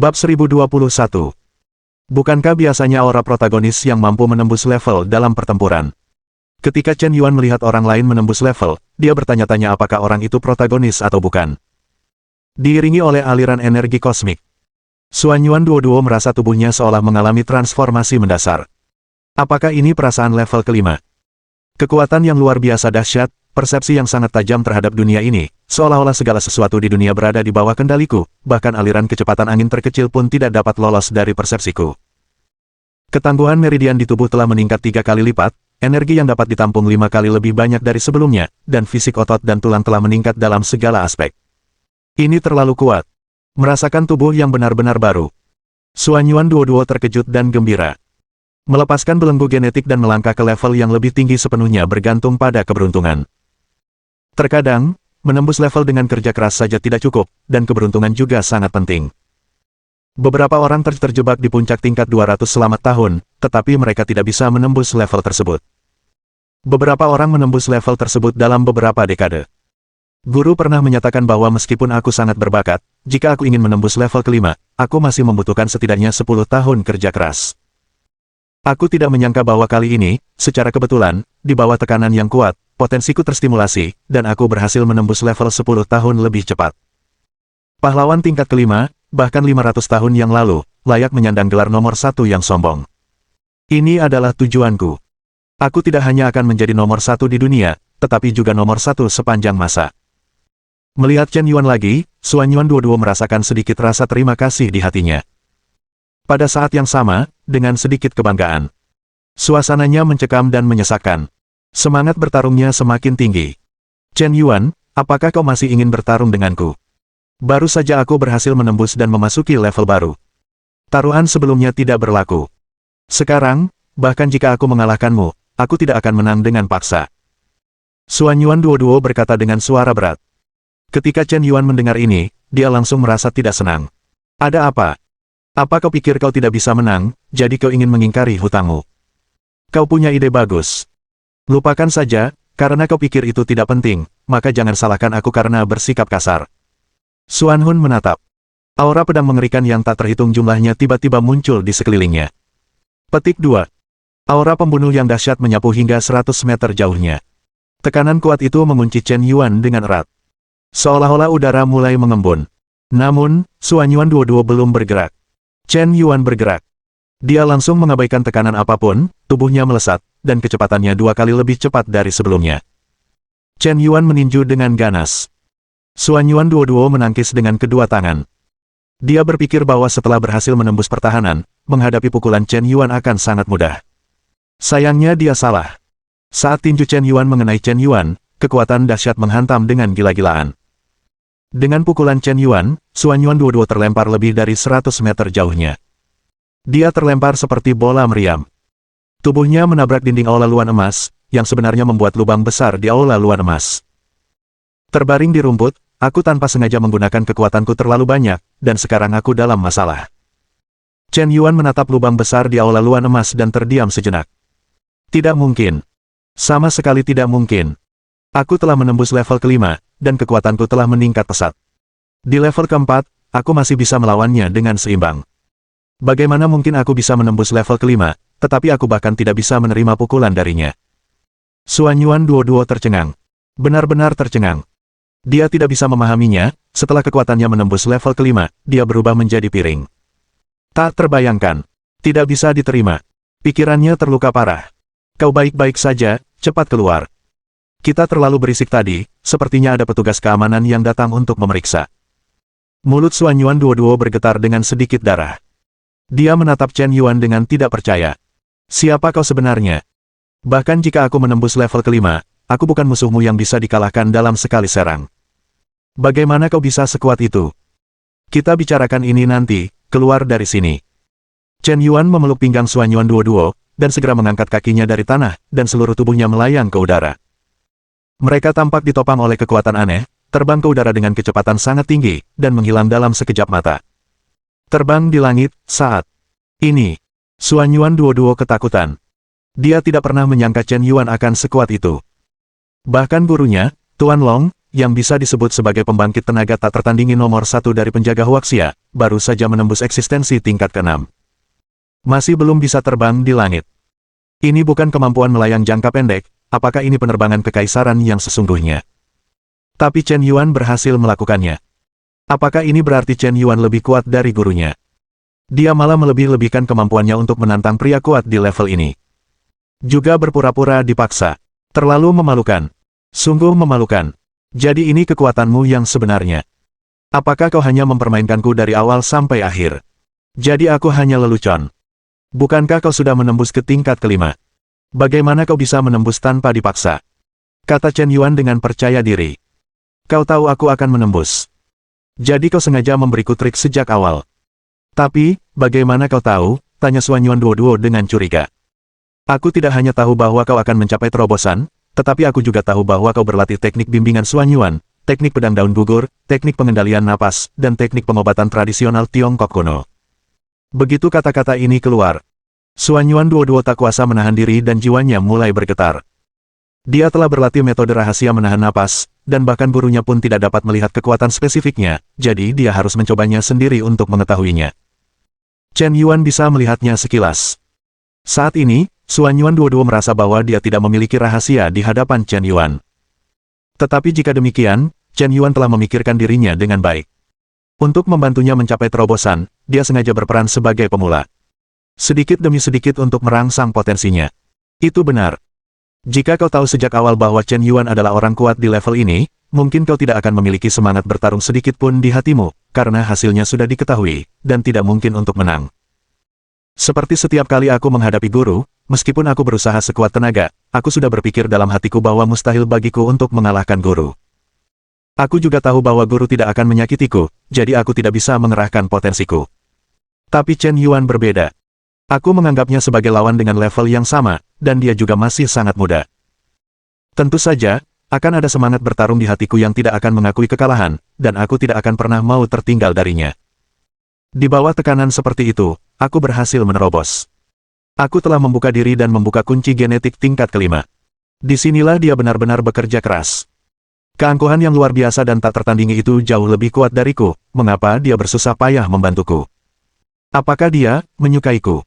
Bab 1021. Bukankah biasanya aura protagonis yang mampu menembus level dalam pertempuran? Ketika Chen Yuan melihat orang lain menembus level, dia bertanya-tanya apakah orang itu protagonis atau bukan. Diiringi oleh aliran energi kosmik, Xuan Yuan Duo merasa tubuhnya seolah mengalami transformasi mendasar. Apakah ini perasaan level kelima? Kekuatan yang luar biasa dahsyat, persepsi yang sangat tajam terhadap dunia ini, seolah-olah segala sesuatu di dunia berada di bawah kendaliku, bahkan aliran kecepatan angin terkecil pun tidak dapat lolos dari persepsiku. Ketangguhan meridian di tubuh telah meningkat 3 kali lipat, energi yang dapat ditampung 5 kali lebih banyak dari sebelumnya, dan fisik otot dan tulang telah meningkat dalam segala aspek. Ini terlalu kuat. Merasakan tubuh yang benar-benar baru. Xuan Yuan Duo terkejut dan gembira. Melepaskan belenggu genetik dan melangkah ke level yang lebih tinggi sepenuhnya bergantung pada keberuntungan. Terkadang, menembus level dengan kerja keras saja tidak cukup, dan keberuntungan juga sangat penting. Beberapa orang terjebak di puncak tingkat 200 selama tahun, tetapi mereka tidak bisa menembus level tersebut. Beberapa orang menembus level tersebut dalam beberapa dekade. Guru pernah menyatakan bahwa meskipun aku sangat berbakat, jika aku ingin menembus level kelima, aku masih membutuhkan setidaknya 10 tahun kerja keras. Aku tidak menyangka bahwa kali ini, secara kebetulan, di bawah tekanan yang kuat, potensiku terstimulasi, dan aku berhasil menembus level 10 tahun lebih cepat. Pahlawan tingkat kelima, bahkan 500 tahun yang lalu, layak menyandang gelar nomor 1 yang sombong. Ini adalah tujuanku. Aku tidak hanya akan menjadi nomor 1 di dunia, tetapi juga nomor 1 sepanjang masa. Melihat Chen Yuan lagi, Xuan Yuan Duo merasakan sedikit rasa terima kasih di hatinya. Pada saat yang sama, dengan sedikit kebanggaan. Suasananya mencekam dan menyesakkan. Semangat bertarungnya semakin tinggi. Chen Yuan, apakah kau masih ingin bertarung denganku? Baru saja aku berhasil menembus dan memasuki level baru. Taruhan sebelumnya tidak berlaku. Sekarang, bahkan jika aku mengalahkanmu, aku tidak akan menang dengan paksa. Xuan Yuan Duo berkata dengan suara berat. Ketika Chen Yuan mendengar ini, dia langsung merasa tidak senang. Ada apa? Apa kau pikir kau tidak bisa menang, jadi kau ingin mengingkari hutangmu? Kau punya ide bagus. Lupakan saja, karena kau pikir itu tidak penting, maka jangan salahkan aku karena bersikap kasar. Xuan Hun menatap. Aura pedang mengerikan yang tak terhitung jumlahnya tiba-tiba muncul di sekelilingnya. Petik 2. Aura pembunuh yang dahsyat menyapu hingga 100 meter jauhnya. Tekanan kuat itu mengunci Chen Yuan dengan erat. Seolah-olah udara mulai mengembun. Namun, Xuan Yuan Duo belum bergerak. Chen Yuan bergerak. Dia langsung mengabaikan tekanan apapun, tubuhnya melesat, dan kecepatannya 2 kali lebih cepat dari sebelumnya. Chen Yuan meninju dengan ganas. Xuan Yuan Duo menangkis dengan kedua tangan. Dia berpikir bahwa setelah berhasil menembus pertahanan, menghadapi pukulan Chen Yuan akan sangat mudah. Sayangnya dia salah. Saat tinju Chen Yuan mengenai Chen Yuan, kekuatan dahsyat menghantam dengan gila-gilaan. Dengan pukulan Chen Yuan, Xuan Yuan Duo terlempar lebih dari 100 meter jauhnya. Dia terlempar seperti bola meriam. Tubuhnya menabrak dinding aula luan emas, yang sebenarnya membuat lubang besar di aula luan emas. Terbaring di rumput, aku tanpa sengaja menggunakan kekuatanku terlalu banyak, dan sekarang aku dalam masalah. Chen Yuan menatap lubang besar di aula luan emas dan terdiam sejenak. Tidak mungkin. Sama sekali tidak mungkin. Aku telah menembus level kelima, dan kekuatanku telah meningkat pesat. Di level keempat, aku masih bisa melawannya dengan seimbang. Bagaimana mungkin aku bisa menembus level kelima, tetapi aku bahkan tidak bisa menerima pukulan darinya. Xuan Yuan Duo tercengang. Benar-benar tercengang. Dia tidak bisa memahaminya, setelah kekuatannya menembus level kelima, dia berubah menjadi piring. Tak terbayangkan. Tidak bisa diterima. Pikirannya terluka parah. Kau baik-baik saja, cepat keluar. Kita terlalu berisik tadi, sepertinya ada petugas keamanan yang datang untuk memeriksa. Mulut Xuan Yuan Duo bergetar dengan sedikit darah. Dia menatap Chen Yuan dengan tidak percaya. Siapa kau sebenarnya? Bahkan jika aku menembus level kelima, aku bukan musuhmu yang bisa dikalahkan dalam sekali serang. Bagaimana kau bisa sekuat itu? Kita bicarakan ini nanti, keluar dari sini. Chen Yuan memeluk pinggang Xuan Yuan Duo, dan segera mengangkat kakinya dari tanah, dan seluruh tubuhnya melayang ke udara. Mereka tampak ditopang oleh kekuatan aneh, terbang ke udara dengan kecepatan sangat tinggi, dan menghilang dalam sekejap mata. Terbang di langit, saat ini, Xuan Yuan Duo ketakutan. Dia tidak pernah menyangka Chen Yuan akan sekuat itu. Bahkan gurunya, Tuan Long, yang bisa disebut sebagai pembangkit tenaga tak tertandingi nomor satu dari penjaga Huaxia, baru saja menembus eksistensi tingkat ke-6. Masih belum bisa terbang di langit. Ini bukan kemampuan melayang jangka pendek, apakah ini penerbangan kekaisaran yang sesungguhnya? Tapi Chen Yuan berhasil melakukannya. Apakah ini berarti Chen Yuan lebih kuat dari gurunya? Dia malah melebih-lebihkan kemampuannya untuk menantang pria kuat di level ini. Juga berpura-pura dipaksa. Terlalu memalukan. Sungguh memalukan. Jadi ini kekuatanmu yang sebenarnya. Apakah kau hanya mempermainkanku dari awal sampai akhir? Jadi aku hanya lelucon. Bukankah kau sudah menembus ke tingkat ke-5? Bagaimana kau bisa menembus tanpa dipaksa? Kata Chen Yuan dengan percaya diri. Kau tahu aku akan menembus. Jadi kau sengaja memberiku trik sejak awal. Tapi, bagaimana kau tahu? Tanya Xuan Yuan Duo dengan curiga. Aku tidak hanya tahu bahwa kau akan mencapai terobosan, tetapi aku juga tahu bahwa kau berlatih teknik bimbingan Xuan Yuan, teknik pedang daun gugur, teknik pengendalian napas, dan teknik pengobatan tradisional Tiongkok kuno. Begitu kata-kata ini keluar, Xuan Yuan Duo tak kuasa menahan diri dan jiwanya mulai bergetar. Dia telah berlatih metode rahasia menahan napas, dan bahkan gurunya pun tidak dapat melihat kekuatan spesifiknya, jadi dia harus mencobanya sendiri untuk mengetahuinya. Chen Yuan bisa melihatnya sekilas. Saat ini, Xuan Yuan Duo merasa bahwa dia tidak memiliki rahasia di hadapan Chen Yuan. Tetapi jika demikian, Chen Yuan telah memikirkan dirinya dengan baik. Untuk membantunya mencapai terobosan, dia sengaja berperan sebagai pemula. Sedikit demi sedikit untuk merangsang potensinya. Itu benar. Jika kau tahu sejak awal bahwa Chen Yuan adalah orang kuat di level ini, mungkin kau tidak akan memiliki semangat bertarung sedikit pun di hatimu, karena hasilnya sudah diketahui, dan tidak mungkin untuk menang. Seperti setiap kali aku menghadapi guru, meskipun aku berusaha sekuat tenaga, aku sudah berpikir dalam hatiku bahwa mustahil bagiku untuk mengalahkan guru. Aku juga tahu bahwa guru tidak akan menyakitiku, jadi aku tidak bisa mengerahkan potensiku. Tapi Chen Yuan berbeda. Aku menganggapnya sebagai lawan dengan level yang sama, dan dia juga masih sangat muda. Tentu saja, akan ada semangat bertarung di hatiku yang tidak akan mengakui kekalahan, dan aku tidak akan pernah mau tertinggal darinya. Di bawah tekanan seperti itu, aku berhasil menerobos. Aku telah membuka diri dan membuka kunci genetik tingkat ke-5. Disinilah dia benar-benar bekerja keras. Keangkuhan yang luar biasa dan tak tertandingi itu jauh lebih kuat dariku, mengapa dia bersusah payah membantuku? Apakah dia menyukaiku?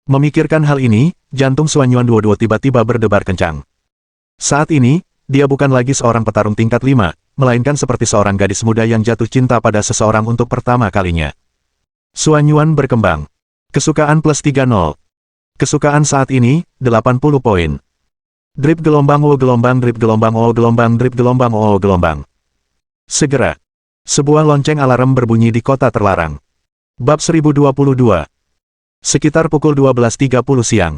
Memikirkan hal ini, jantung Xuan Yuan Duo tiba-tiba berdebar kencang. Saat ini, dia bukan lagi seorang petarung tingkat 5, melainkan seperti seorang gadis muda yang jatuh cinta pada seseorang untuk pertama kalinya. Xuan Yuan berkembang. Kesukaan plus 30. Kesukaan saat ini, 80 poin. Drip gelombang O gelombang drip gelombang O gelombang drip gelombang O gelombang. Segera. Sebuah lonceng alarm berbunyi di kota terlarang. Bab 1022. Sekitar pukul 12.30 siang.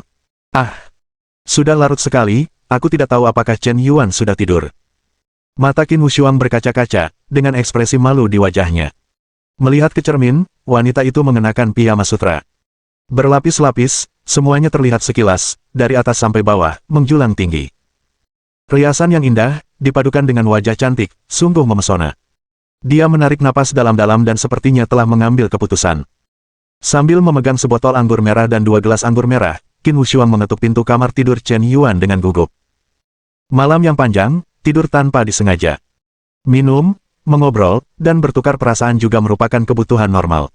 Sudah larut sekali, aku tidak tahu apakah Chen Yuan sudah tidur. Mata Qin Wushuang berkaca-kaca, dengan ekspresi malu di wajahnya. Melihat ke cermin, wanita itu mengenakan piyama sutra. Berlapis-lapis, semuanya terlihat sekilas, dari atas sampai bawah, menjulang tinggi. Riasan yang indah, dipadukan dengan wajah cantik, sungguh memesona. Dia menarik napas dalam-dalam dan sepertinya telah mengambil keputusan. Sambil memegang sebotol anggur merah dan 2 gelas anggur merah, Qin Wushuang mengetuk pintu kamar tidur Chen Yuan dengan gugup. Malam yang panjang, tidur tanpa disengaja. Minum, mengobrol, dan bertukar perasaan juga merupakan kebutuhan normal.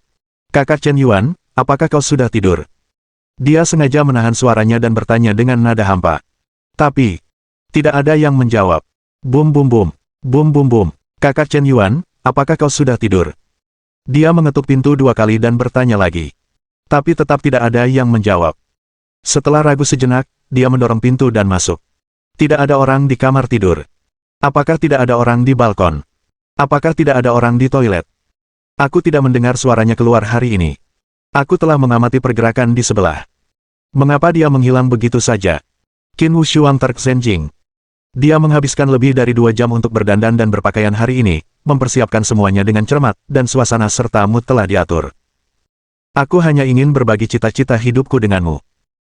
Kakak Chen Yuan, apakah kau sudah tidur? Dia sengaja menahan suaranya dan bertanya dengan nada hampa. Tapi, tidak ada yang menjawab. Bum bum bum, bum bum bum. Kakak Chen Yuan, apakah kau sudah tidur? Dia mengetuk pintu 2 kali dan bertanya lagi. Tapi tetap tidak ada yang menjawab. Setelah ragu sejenak, dia mendorong pintu dan masuk. Tidak ada orang di kamar tidur. Apakah tidak ada orang di balkon? Apakah tidak ada orang di toilet? Aku tidak mendengar suaranya keluar hari ini. Aku telah mengamati pergerakan di sebelah. Mengapa dia menghilang begitu saja? Qin Wushuang terksenjing. Dia menghabiskan lebih dari 2 jam untuk berdandan dan berpakaian hari ini, mempersiapkan semuanya dengan cermat, dan suasana serta mood telah diatur. Aku hanya ingin berbagi cita-cita hidupku denganmu.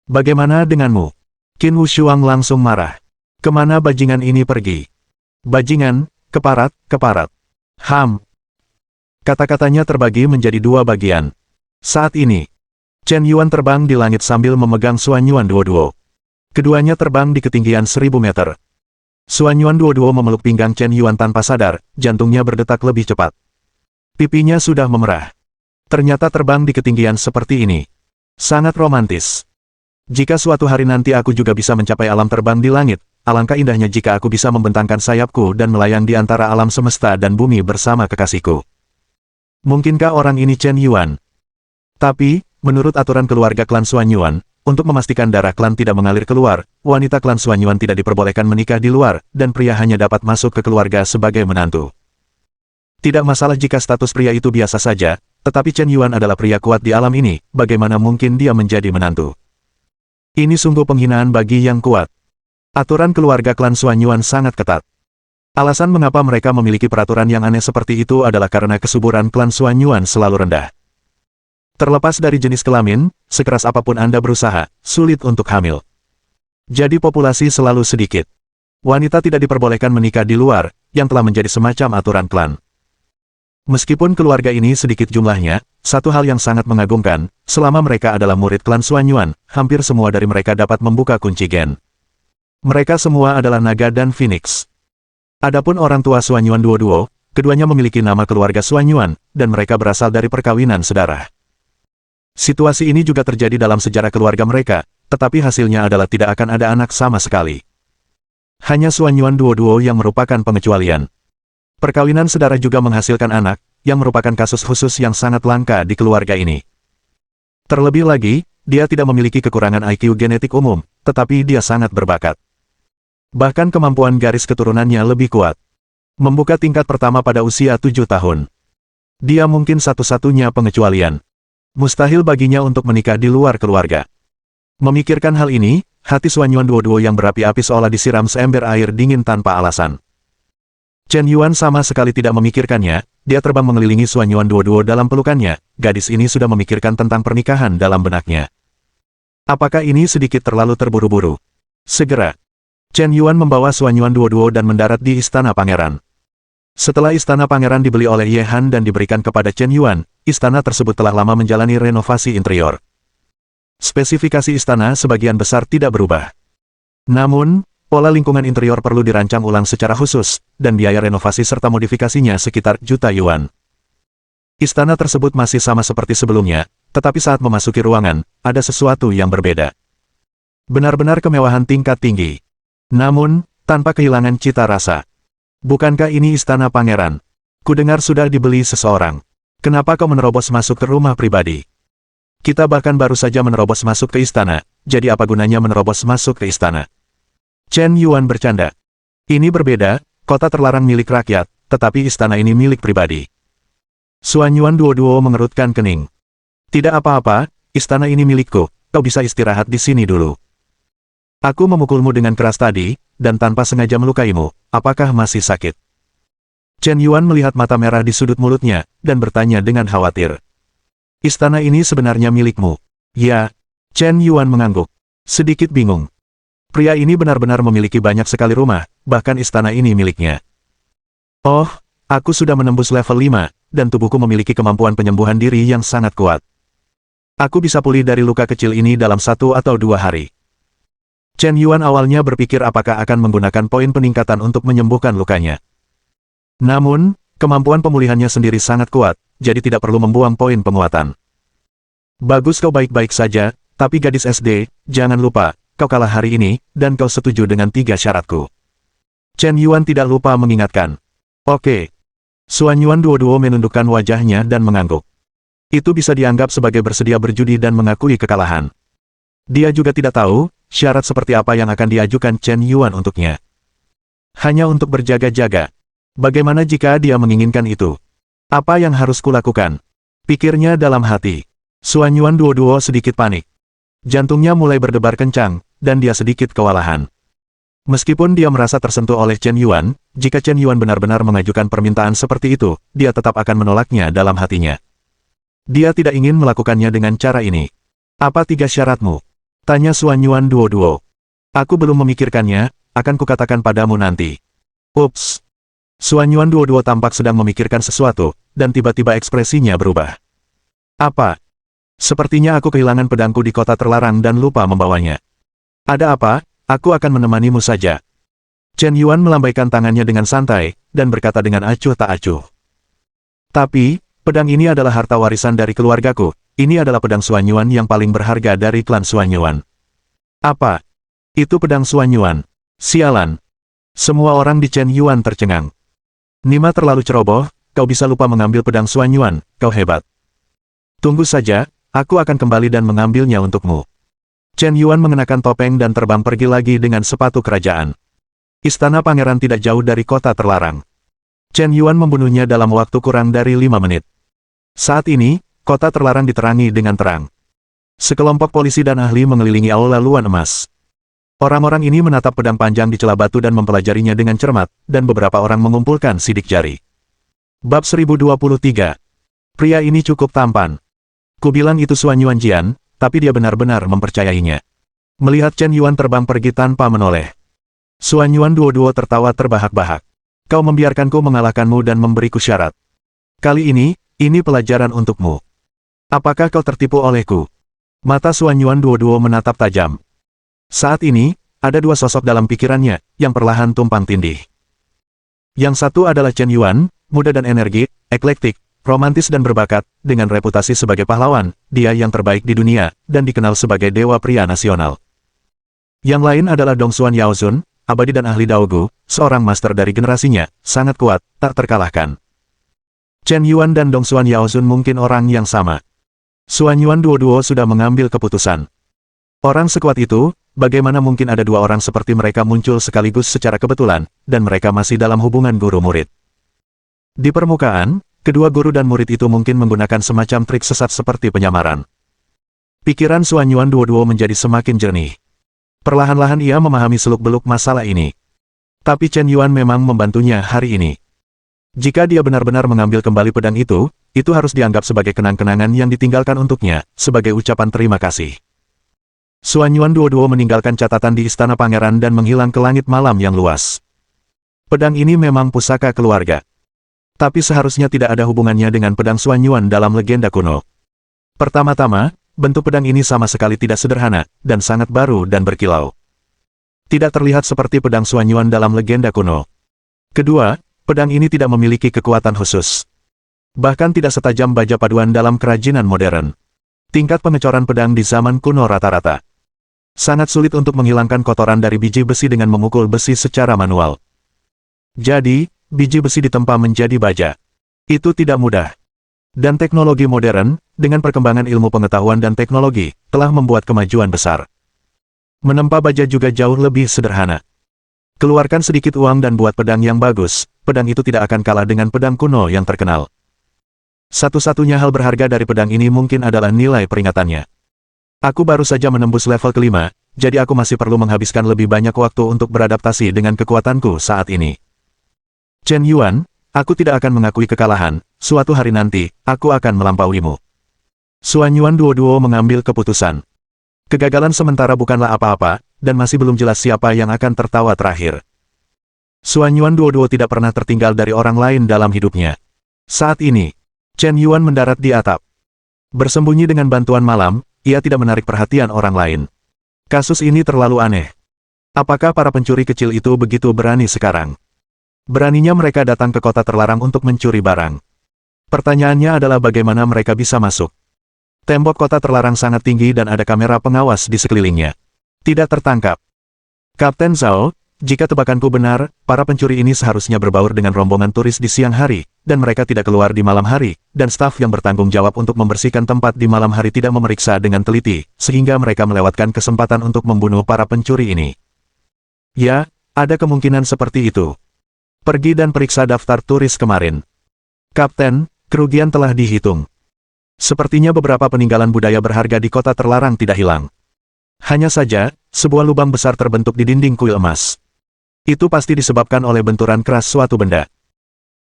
Bagaimana denganmu? Qin Wushuang langsung marah. Kemana bajingan ini pergi? Bajingan, keparat, keparat. Kata-katanya terbagi menjadi 2 bagian. Saat ini, Chen Yuan terbang di langit sambil memegang Xuan Yuan Duo. Keduanya terbang di ketinggian 1000 meter. Xuan Yuan Duo memeluk pinggang Chen Yuan tanpa sadar, jantungnya berdetak lebih cepat. Pipinya sudah memerah. Ternyata terbang di ketinggian seperti ini. Sangat romantis. Jika suatu hari nanti aku juga bisa mencapai alam terbang di langit, alangkah indahnya jika aku bisa membentangkan sayapku dan melayang di antara alam semesta dan bumi bersama kekasihku. Mungkinkah orang ini Chen Yuan? Tapi, menurut aturan keluarga klan Xuan Yuan, untuk memastikan darah klan tidak mengalir keluar, wanita klan Xuan Yuan tidak diperbolehkan menikah di luar, dan pria hanya dapat masuk ke keluarga sebagai menantu. Tidak masalah jika status pria itu biasa saja, tetapi Chen Yuan adalah pria kuat di alam ini, bagaimana mungkin dia menjadi menantu? Ini sungguh penghinaan bagi yang kuat. Aturan keluarga klan Xuan Yuan sangat ketat. Alasan mengapa mereka memiliki peraturan yang aneh seperti itu adalah karena kesuburan klan Xuan Yuan selalu rendah. Terlepas dari jenis kelamin, sekeras apapun Anda berusaha, sulit untuk hamil. Jadi populasi selalu sedikit. Wanita tidak diperbolehkan menikah di luar, yang telah menjadi semacam aturan klan. Meskipun keluarga ini sedikit jumlahnya, satu hal yang sangat mengagumkan, selama mereka adalah murid klan Xuan Yuan, hampir semua dari mereka dapat membuka kunci gen. Mereka semua adalah naga dan phoenix. Adapun orang tua Xuan Yuan Duo, keduanya memiliki nama keluarga Xuan Yuan, dan mereka berasal dari perkawinan sedarah. Situasi ini juga terjadi dalam sejarah keluarga mereka, tetapi hasilnya adalah tidak akan ada anak sama sekali. Hanya Xuan Yuan Duo yang merupakan pengecualian. Perkawinan sedarah juga menghasilkan anak, yang merupakan kasus khusus yang sangat langka di keluarga ini. Terlebih lagi, dia tidak memiliki kekurangan IQ genetik umum, tetapi dia sangat berbakat. Bahkan kemampuan garis keturunannya lebih kuat. Membuka tingkat pertama pada usia 7 tahun. Dia mungkin satu-satunya pengecualian. Mustahil baginya untuk menikah di luar keluarga. Memikirkan hal ini, hati Xuan Yuan Duo yang berapi-api seolah disiram seember air dingin tanpa alasan. Chen Yuan sama sekali tidak memikirkannya, dia terbang mengelilingi Xuan Yuan Duo dalam pelukannya, gadis ini sudah memikirkan tentang pernikahan dalam benaknya. Apakah ini sedikit terlalu terburu-buru? Segera. Chen Yuan membawa Xuan Yuan Duo dan mendarat di istana pangeran. Setelah istana pangeran dibeli oleh Ye Han dan diberikan kepada Chen Yuan, istana tersebut telah lama menjalani renovasi interior. Spesifikasi istana sebagian besar tidak berubah. Namun, pola lingkungan interior perlu dirancang ulang secara khusus, dan biaya renovasi serta modifikasinya sekitar juta yuan. Istana tersebut masih sama seperti sebelumnya, tetapi saat memasuki ruangan, ada sesuatu yang berbeda. Benar-benar kemewahan tingkat tinggi. Namun, tanpa kehilangan cita rasa. Bukankah ini istana pangeran? Kudengar sudah dibeli seseorang. Kenapa kau menerobos masuk ke rumah pribadi? Kita bahkan baru saja menerobos masuk ke istana, jadi apa gunanya menerobos masuk ke istana? Chen Yuan bercanda. Ini berbeda, kota terlarang milik rakyat, tetapi istana ini milik pribadi. Xuan Yuan Duo mengerutkan kening. Tidak apa-apa, istana ini milikku, kau bisa istirahat di sini dulu. Aku memukulmu dengan keras tadi, dan tanpa sengaja melukaimu, apakah masih sakit? Chen Yuan melihat mata merah di sudut mulutnya, dan bertanya dengan khawatir. Istana ini sebenarnya milikmu. Ya, Chen Yuan mengangguk. Sedikit bingung. Pria ini benar-benar memiliki banyak sekali rumah, bahkan istana ini miliknya. Oh, aku sudah menembus level 5, dan tubuhku memiliki kemampuan penyembuhan diri yang sangat kuat. Aku bisa pulih dari luka kecil ini dalam 1 atau 2 hari. Chen Yuan awalnya berpikir apakah akan menggunakan poin peningkatan untuk menyembuhkan lukanya. Namun, kemampuan pemulihannya sendiri sangat kuat, jadi tidak perlu membuang poin penguatan. Bagus kau baik-baik saja, tapi gadis SD, jangan lupa, kau kalah hari ini, dan kau setuju dengan 3 syaratku. Chen Yuan tidak lupa mengingatkan. Oke. Xuan Yuan Duo menundukkan wajahnya dan mengangguk. Itu bisa dianggap sebagai bersedia berjudi dan mengakui kekalahan. Dia juga tidak tahu, syarat seperti apa yang akan diajukan Chen Yuan untuknya. Hanya untuk berjaga-jaga. Bagaimana jika dia menginginkan itu? Apa yang harus kulakukan? Pikirnya dalam hati. Xuan Yuan Duo sedikit panik. Jantungnya mulai berdebar kencang, dan dia sedikit kewalahan. Meskipun dia merasa tersentuh oleh Chen Yuan, jika Chen Yuan benar-benar mengajukan permintaan seperti itu, dia tetap akan menolaknya dalam hatinya. Dia tidak ingin melakukannya dengan cara ini. Apa 3 syaratmu? Tanya Xuan Yuan Duo. Aku belum memikirkannya, akan kukatakan padamu nanti. Ups. Xuan Yuan Duo tampak sedang memikirkan sesuatu, dan tiba-tiba ekspresinya berubah. Apa? Sepertinya aku kehilangan pedangku di kota terlarang dan lupa membawanya. Ada apa? Aku akan menemanimu saja. Chen Yuan melambaikan tangannya dengan santai, dan berkata dengan acuh tak acuh. Tapi, pedang ini adalah harta warisan dari keluargaku, ini adalah pedang Xuanyuan yang paling berharga dari klan Xuanyuan. Apa? Itu pedang Xuanyuan. Sialan. Semua orang di Chen Yuan tercengang. Nima terlalu ceroboh, kau bisa lupa mengambil pedang Xuanyuan, kau hebat. Tunggu saja, aku akan kembali dan mengambilnya untukmu. Chen Yuan mengenakan topeng dan terbang pergi lagi dengan sepatu kerajaan. Istana pangeran tidak jauh dari kota terlarang. Chen Yuan membunuhnya dalam waktu kurang dari 5 menit. Saat ini, kota terlarang diterangi dengan terang. Sekelompok polisi dan ahli mengelilingi aula luan emas. Orang-orang ini menatap pedang panjang di celah batu dan mempelajarinya dengan cermat, dan beberapa orang mengumpulkan sidik jari. Bab 1023. Pria ini cukup tampan. Kubilang itu Xuanyuan Jian, tapi dia benar-benar mempercayainya. Melihat Chen Yuan terbang pergi tanpa menoleh. Xuanyuan Duo-Duo tertawa terbahak-bahak. Kau membiarkanku mengalahkanmu dan memberiku syarat. Kali ini pelajaran untukmu. Apakah kau tertipu olehku? Mata Xuanyuan Duo-Duo menatap tajam. Saat ini, ada dua sosok dalam pikirannya, yang perlahan tumpang tindih. Yang satu adalah Chen Yuan, muda dan energik, eklektik, romantis dan berbakat, dengan reputasi sebagai pahlawan, dia yang terbaik di dunia, dan dikenal sebagai dewa pria nasional. Yang lain adalah Dongxuan Yaozun, abadi dan ahli Daogu, seorang master dari generasinya, sangat kuat, tak terkalahkan. Chen Yuan dan Dongxuan Yaozun mungkin orang yang sama. Xuanyuan Duo-Duo sudah mengambil keputusan. Orang sekuat itu, bagaimana mungkin ada dua orang seperti mereka muncul sekaligus secara kebetulan, dan mereka masih dalam hubungan guru-murid. Di permukaan, kedua guru dan murid itu mungkin menggunakan semacam trik sesat seperti penyamaran. Pikiran Xuanyuan Duo-Duo menjadi semakin jernih. Perlahan-lahan ia memahami seluk-beluk masalah ini. Tapi Chen Yuan memang membantunya hari ini. Jika dia benar-benar mengambil kembali pedang itu harus dianggap sebagai kenang-kenangan yang ditinggalkan untuknya, sebagai ucapan terima kasih. Xuanyuan Duo-Duo meninggalkan catatan di istana pangeran dan menghilang ke langit malam yang luas. Pedang ini memang pusaka keluarga. Tapi seharusnya tidak ada hubungannya dengan pedang Xuanyuan dalam legenda kuno. Pertama-tama, bentuk pedang ini sama sekali tidak sederhana, dan sangat baru dan berkilau. Tidak terlihat seperti pedang Xuanyuan dalam legenda kuno. Kedua, pedang ini tidak memiliki kekuatan khusus. Bahkan tidak setajam baja paduan dalam kerajinan modern. Tingkat pengecoran pedang di zaman kuno rata-rata. Sangat sulit untuk menghilangkan kotoran dari biji besi dengan memukul besi secara manual. Jadi, biji besi ditempa menjadi baja. Itu tidak mudah. Dan teknologi modern, dengan perkembangan ilmu pengetahuan dan teknologi, telah membuat kemajuan besar. Menempa baja juga jauh lebih sederhana. Keluarkan sedikit uang dan buat pedang yang bagus, pedang itu tidak akan kalah dengan pedang kuno yang terkenal. Satu-satunya hal berharga dari pedang ini mungkin adalah nilai peringatannya. Aku baru saja menembus level kelima, jadi aku masih perlu menghabiskan lebih banyak waktu untuk beradaptasi dengan kekuatanku saat ini. Chen Yuan, aku tidak akan mengakui kekalahan, suatu hari nanti, aku akan melampauimu. Xuanyuan Duo-Duo mengambil keputusan. Kegagalan sementara bukanlah apa-apa, dan masih belum jelas siapa yang akan tertawa terakhir. Xuanyuan Duo-Duo tidak pernah tertinggal dari orang lain dalam hidupnya. Saat ini, Chen Yuan mendarat di atap. Bersembunyi dengan bantuan malam, ia tidak menarik perhatian orang lain. Kasus ini terlalu aneh. Apakah para pencuri kecil itu begitu berani sekarang? Beraninya mereka datang ke kota terlarang untuk mencuri barang. Pertanyaannya adalah bagaimana mereka bisa masuk. Tembok kota terlarang sangat tinggi dan ada kamera pengawas di sekelilingnya. Tidak tertangkap. Kapten Zhao, jika tebakanku benar, para pencuri ini seharusnya berbaur dengan rombongan turis di siang hari, dan mereka tidak keluar di malam hari, dan staf yang bertanggung jawab untuk membersihkan tempat di malam hari tidak memeriksa dengan teliti, sehingga mereka melewatkan kesempatan untuk membunuh para pencuri ini. Ya, ada kemungkinan seperti itu. Pergi dan periksa daftar turis kemarin. Kapten, kerugian telah dihitung. Sepertinya beberapa peninggalan budaya berharga di kota terlarang tidak hilang. Hanya saja, sebuah lubang besar terbentuk di dinding kuil emas. Itu pasti disebabkan oleh benturan keras suatu benda.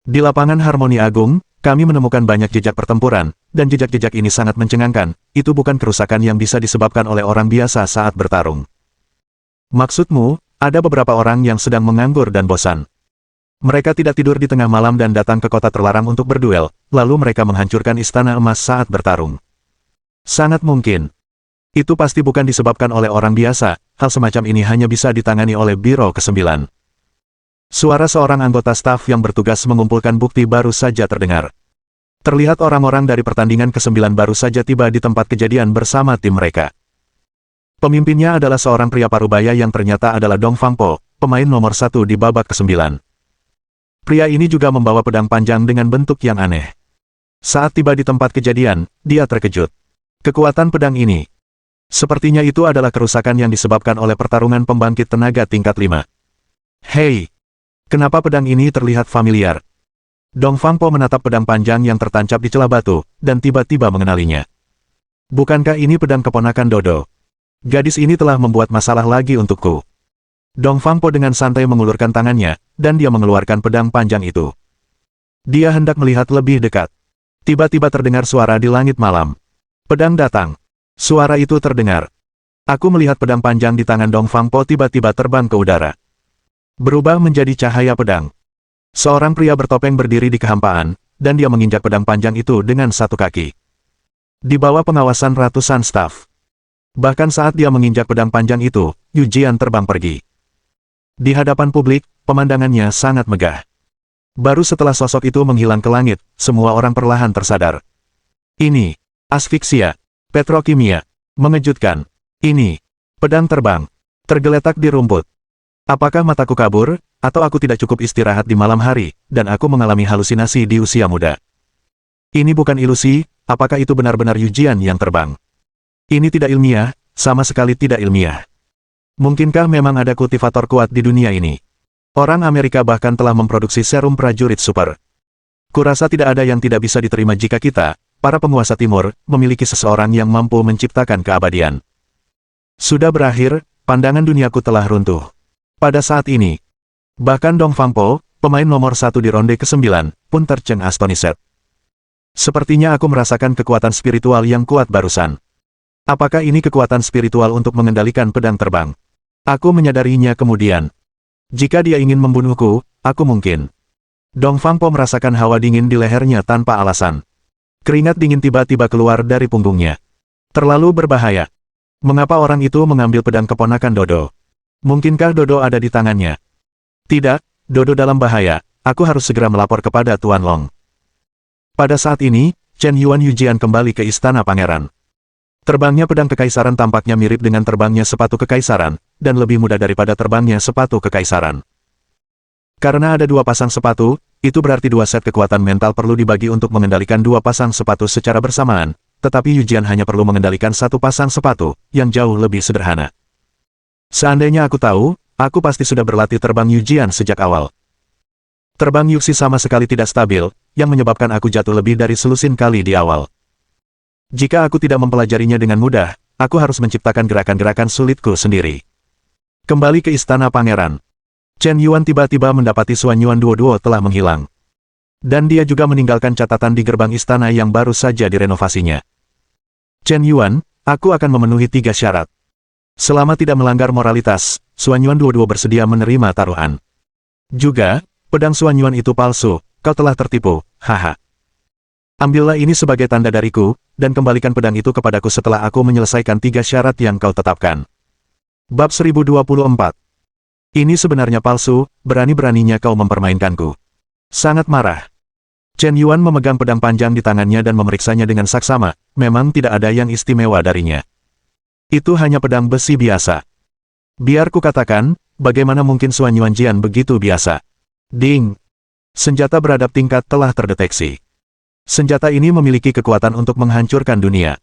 Di lapangan Harmoni Agung, kami menemukan banyak jejak pertempuran, dan jejak-jejak ini sangat mencengangkan. Itu bukan kerusakan yang bisa disebabkan oleh orang biasa saat bertarung. Maksudmu, ada beberapa orang yang sedang menganggur dan bosan. Mereka tidak tidur di tengah malam dan datang ke kota terlarang untuk berduel, lalu mereka menghancurkan istana emas saat bertarung. Sangat mungkin. Itu pasti bukan disebabkan oleh orang biasa, hal semacam ini hanya bisa ditangani oleh Biro ke-9. Suara seorang anggota staf yang bertugas mengumpulkan bukti baru saja terdengar. Terlihat orang-orang dari pertandingan ke-9 baru saja tiba di tempat kejadian bersama tim mereka. Pemimpinnya adalah seorang pria parubaya yang ternyata adalah Dong Fang Po, pemain nomor 1 di babak ke-9. Pria ini juga membawa pedang panjang dengan bentuk yang aneh. Saat tiba di tempat kejadian, dia terkejut. Kekuatan pedang ini. Sepertinya itu adalah kerusakan yang disebabkan oleh pertarungan pembangkit tenaga tingkat 5. Hei! Kenapa pedang ini terlihat familiar? Dong Fang Po menatap pedang panjang yang tertancap di celah batu, dan tiba-tiba mengenalinya. Bukankah ini pedang keponakan Dodo? Gadis ini telah membuat masalah lagi untukku. Dong Fang Po dengan santai mengulurkan tangannya, dan dia mengeluarkan pedang panjang itu. Dia hendak melihat lebih dekat. Tiba-tiba terdengar suara di langit malam. Pedang datang. Suara itu terdengar. Aku melihat pedang panjang di tangan Dong Fang Po tiba-tiba terbang ke udara. Berubah menjadi cahaya pedang. Seorang pria bertopeng berdiri di kehampaan, dan dia menginjak pedang panjang itu dengan satu kaki. Di bawah pengawasan ratusan staf. Bahkan saat dia menginjak pedang panjang itu, Yu Jian terbang pergi. Di hadapan publik, pemandangannya sangat megah. Baru setelah sosok itu menghilang ke langit, semua orang perlahan tersadar. Ini, asfiksia, petrokimia, mengejutkan. Ini, pedang terbang, tergeletak di rumput. Apakah mataku kabur, atau aku tidak cukup istirahat di malam hari, dan aku mengalami halusinasi di usia muda? Ini bukan ilusi, apakah itu benar-benar Yu Jian yang terbang? Ini tidak ilmiah, sama sekali tidak ilmiah. Mungkinkah memang ada kultivator kuat di dunia ini? Orang Amerika bahkan telah memproduksi serum prajurit super. Kurasa tidak ada yang tidak bisa diterima jika kita, para penguasa timur, memiliki seseorang yang mampu menciptakan keabadian. Sudah berakhir, pandangan duniaku telah runtuh. Pada saat ini, bahkan Dong Fang Po, pemain nomor 1 di ronde ke-9, pun tercengang astonished. Sepertinya aku merasakan kekuatan spiritual yang kuat barusan. Apakah ini kekuatan spiritual untuk mengendalikan pedang terbang? Aku menyadarinya kemudian. Jika dia ingin membunuhku, aku mungkin. Dong Fang Po merasakan hawa dingin di lehernya tanpa alasan. Keringat dingin tiba-tiba keluar dari punggungnya. Terlalu berbahaya. Mengapa orang itu mengambil pedang keponakan Dodo? Mungkinkah Dodo ada di tangannya? Tidak, Dodo dalam bahaya. Aku harus segera melapor kepada Tuan Long. Pada saat ini, Chen Yuan Yu Jian kembali ke istana pangeran. Terbangnya pedang kekaisaran tampaknya mirip dengan terbangnya sepatu kekaisaran, dan lebih mudah daripada terbangnya sepatu kekaisaran. Karena ada 2 pasang sepatu, itu berarti 2 set kekuatan mental perlu dibagi untuk mengendalikan 2 pasang sepatu secara bersamaan, tetapi Yu Jian hanya perlu mengendalikan 1 pasang sepatu, yang jauh lebih sederhana. Seandainya aku tahu, aku pasti sudah berlatih terbang Yu Jian sejak awal. Terbang Yuxi sama sekali tidak stabil, yang menyebabkan aku jatuh lebih dari selusin kali di awal. Jika aku tidak mempelajarinya dengan mudah, aku harus menciptakan gerakan-gerakan sulitku sendiri. Kembali ke istana pangeran. Chen Yuan tiba-tiba mendapati Xuan Yuan Duo telah menghilang. Dan dia juga meninggalkan catatan di gerbang istana yang baru saja direnovasinya. Chen Yuan, aku akan memenuhi 3 syarat. Selama tidak melanggar moralitas, Xuan Yuan Duo bersedia menerima taruhan. Juga, pedang Xuan Yuan itu palsu, kau telah tertipu, haha. Ambillah ini sebagai tanda dariku, dan kembalikan pedang itu kepadaku setelah aku menyelesaikan 3 syarat yang kau tetapkan. Bab 1024. Ini sebenarnya palsu, berani-beraninya kau mempermainkanku. Sangat marah. Chen Yuan memegang pedang panjang di tangannya dan memeriksanya dengan saksama, memang tidak ada yang istimewa darinya. Itu hanya pedang besi biasa. Biar ku katakan, bagaimana mungkin Xuan Yuan Jian begitu biasa? Ding! Senjata beradab tingkat telah terdeteksi. Senjata ini memiliki kekuatan untuk menghancurkan dunia.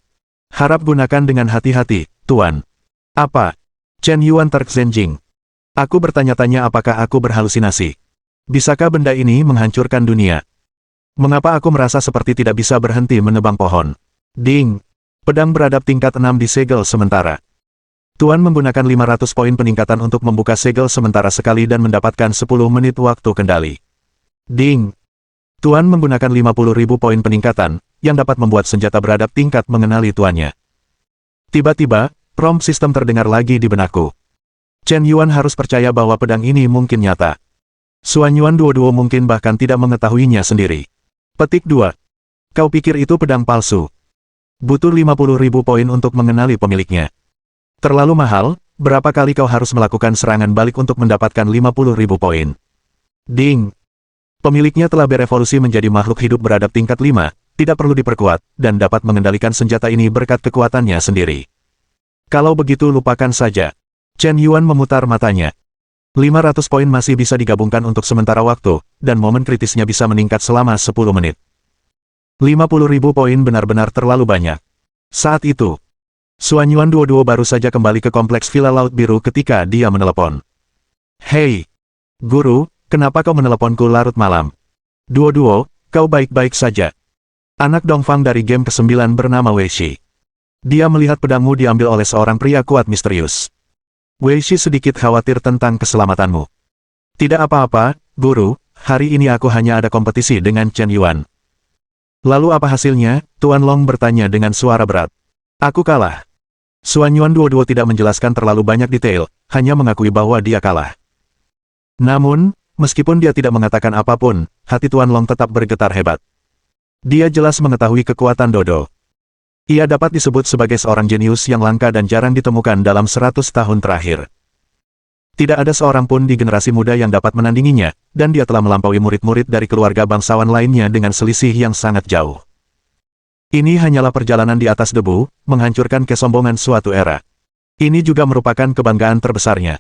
Harap gunakan dengan hati-hati, Tuan. Apa? Chen Yuan terksenjing. Aku bertanya-tanya apakah aku berhalusinasi. Bisakah benda ini menghancurkan dunia? Mengapa aku merasa seperti tidak bisa berhenti menebang pohon? Ding! Pedang beradab tingkat 6 disegel sementara. Tuan menggunakan 500 poin peningkatan untuk membuka segel sementara sekali dan mendapatkan 10 menit waktu kendali. Ding! Tuan menggunakan 50.000 poin peningkatan, yang dapat membuat senjata beradab tingkat mengenali tuannya. Tiba-tiba, prompt sistem terdengar lagi di benakku. Chen Yuan harus percaya bahwa pedang ini mungkin nyata. Xuan Yuan Duo mungkin bahkan tidak mengetahuinya sendiri. Petik 2. Kau pikir itu pedang palsu? Butuh 50.000 poin untuk mengenali pemiliknya. Terlalu mahal, berapa kali kau harus melakukan serangan balik untuk mendapatkan 50.000 poin? Ding! Pemiliknya telah berevolusi menjadi makhluk hidup beradab tingkat 5, tidak perlu diperkuat, dan dapat mengendalikan senjata ini berkat kekuatannya sendiri. Kalau begitu lupakan saja. Chen Yuan memutar matanya. 500 poin masih bisa digabungkan untuk sementara waktu, dan momen kritisnya bisa meningkat selama 10 menit. 50.000 poin benar-benar terlalu banyak. Saat itu, Xuan Yuan Duo baru saja kembali ke kompleks Villa Laut Biru ketika dia menelepon. Hei, Guru, kenapa kau meneleponku larut malam? Duo, kau baik-baik saja. Anak Dongfang dari game ke-9 bernama Wei Shi. Dia melihat pedangmu diambil oleh seorang pria kuat misterius. Wei Shi sedikit khawatir tentang keselamatanmu. Tidak apa-apa, Guru, hari ini aku hanya ada kompetisi dengan Chen Yuan. Lalu apa hasilnya? Tuan Long bertanya dengan suara berat. Aku kalah. Xuan Yuan Duo tidak menjelaskan terlalu banyak detail, hanya mengakui bahwa dia kalah. Namun, meskipun dia tidak mengatakan apapun, hati Tuan Long tetap bergetar hebat. Dia jelas mengetahui kekuatan Dodo. Ia dapat disebut sebagai seorang jenius yang langka dan jarang ditemukan dalam 100 tahun terakhir. Tidak ada seorang pun di generasi muda yang dapat menandinginya, dan dia telah melampaui murid-murid dari keluarga bangsawan lainnya dengan selisih yang sangat jauh. Ini hanyalah perjalanan di atas debu, menghancurkan kesombongan suatu era. Ini juga merupakan kebanggaan terbesarnya.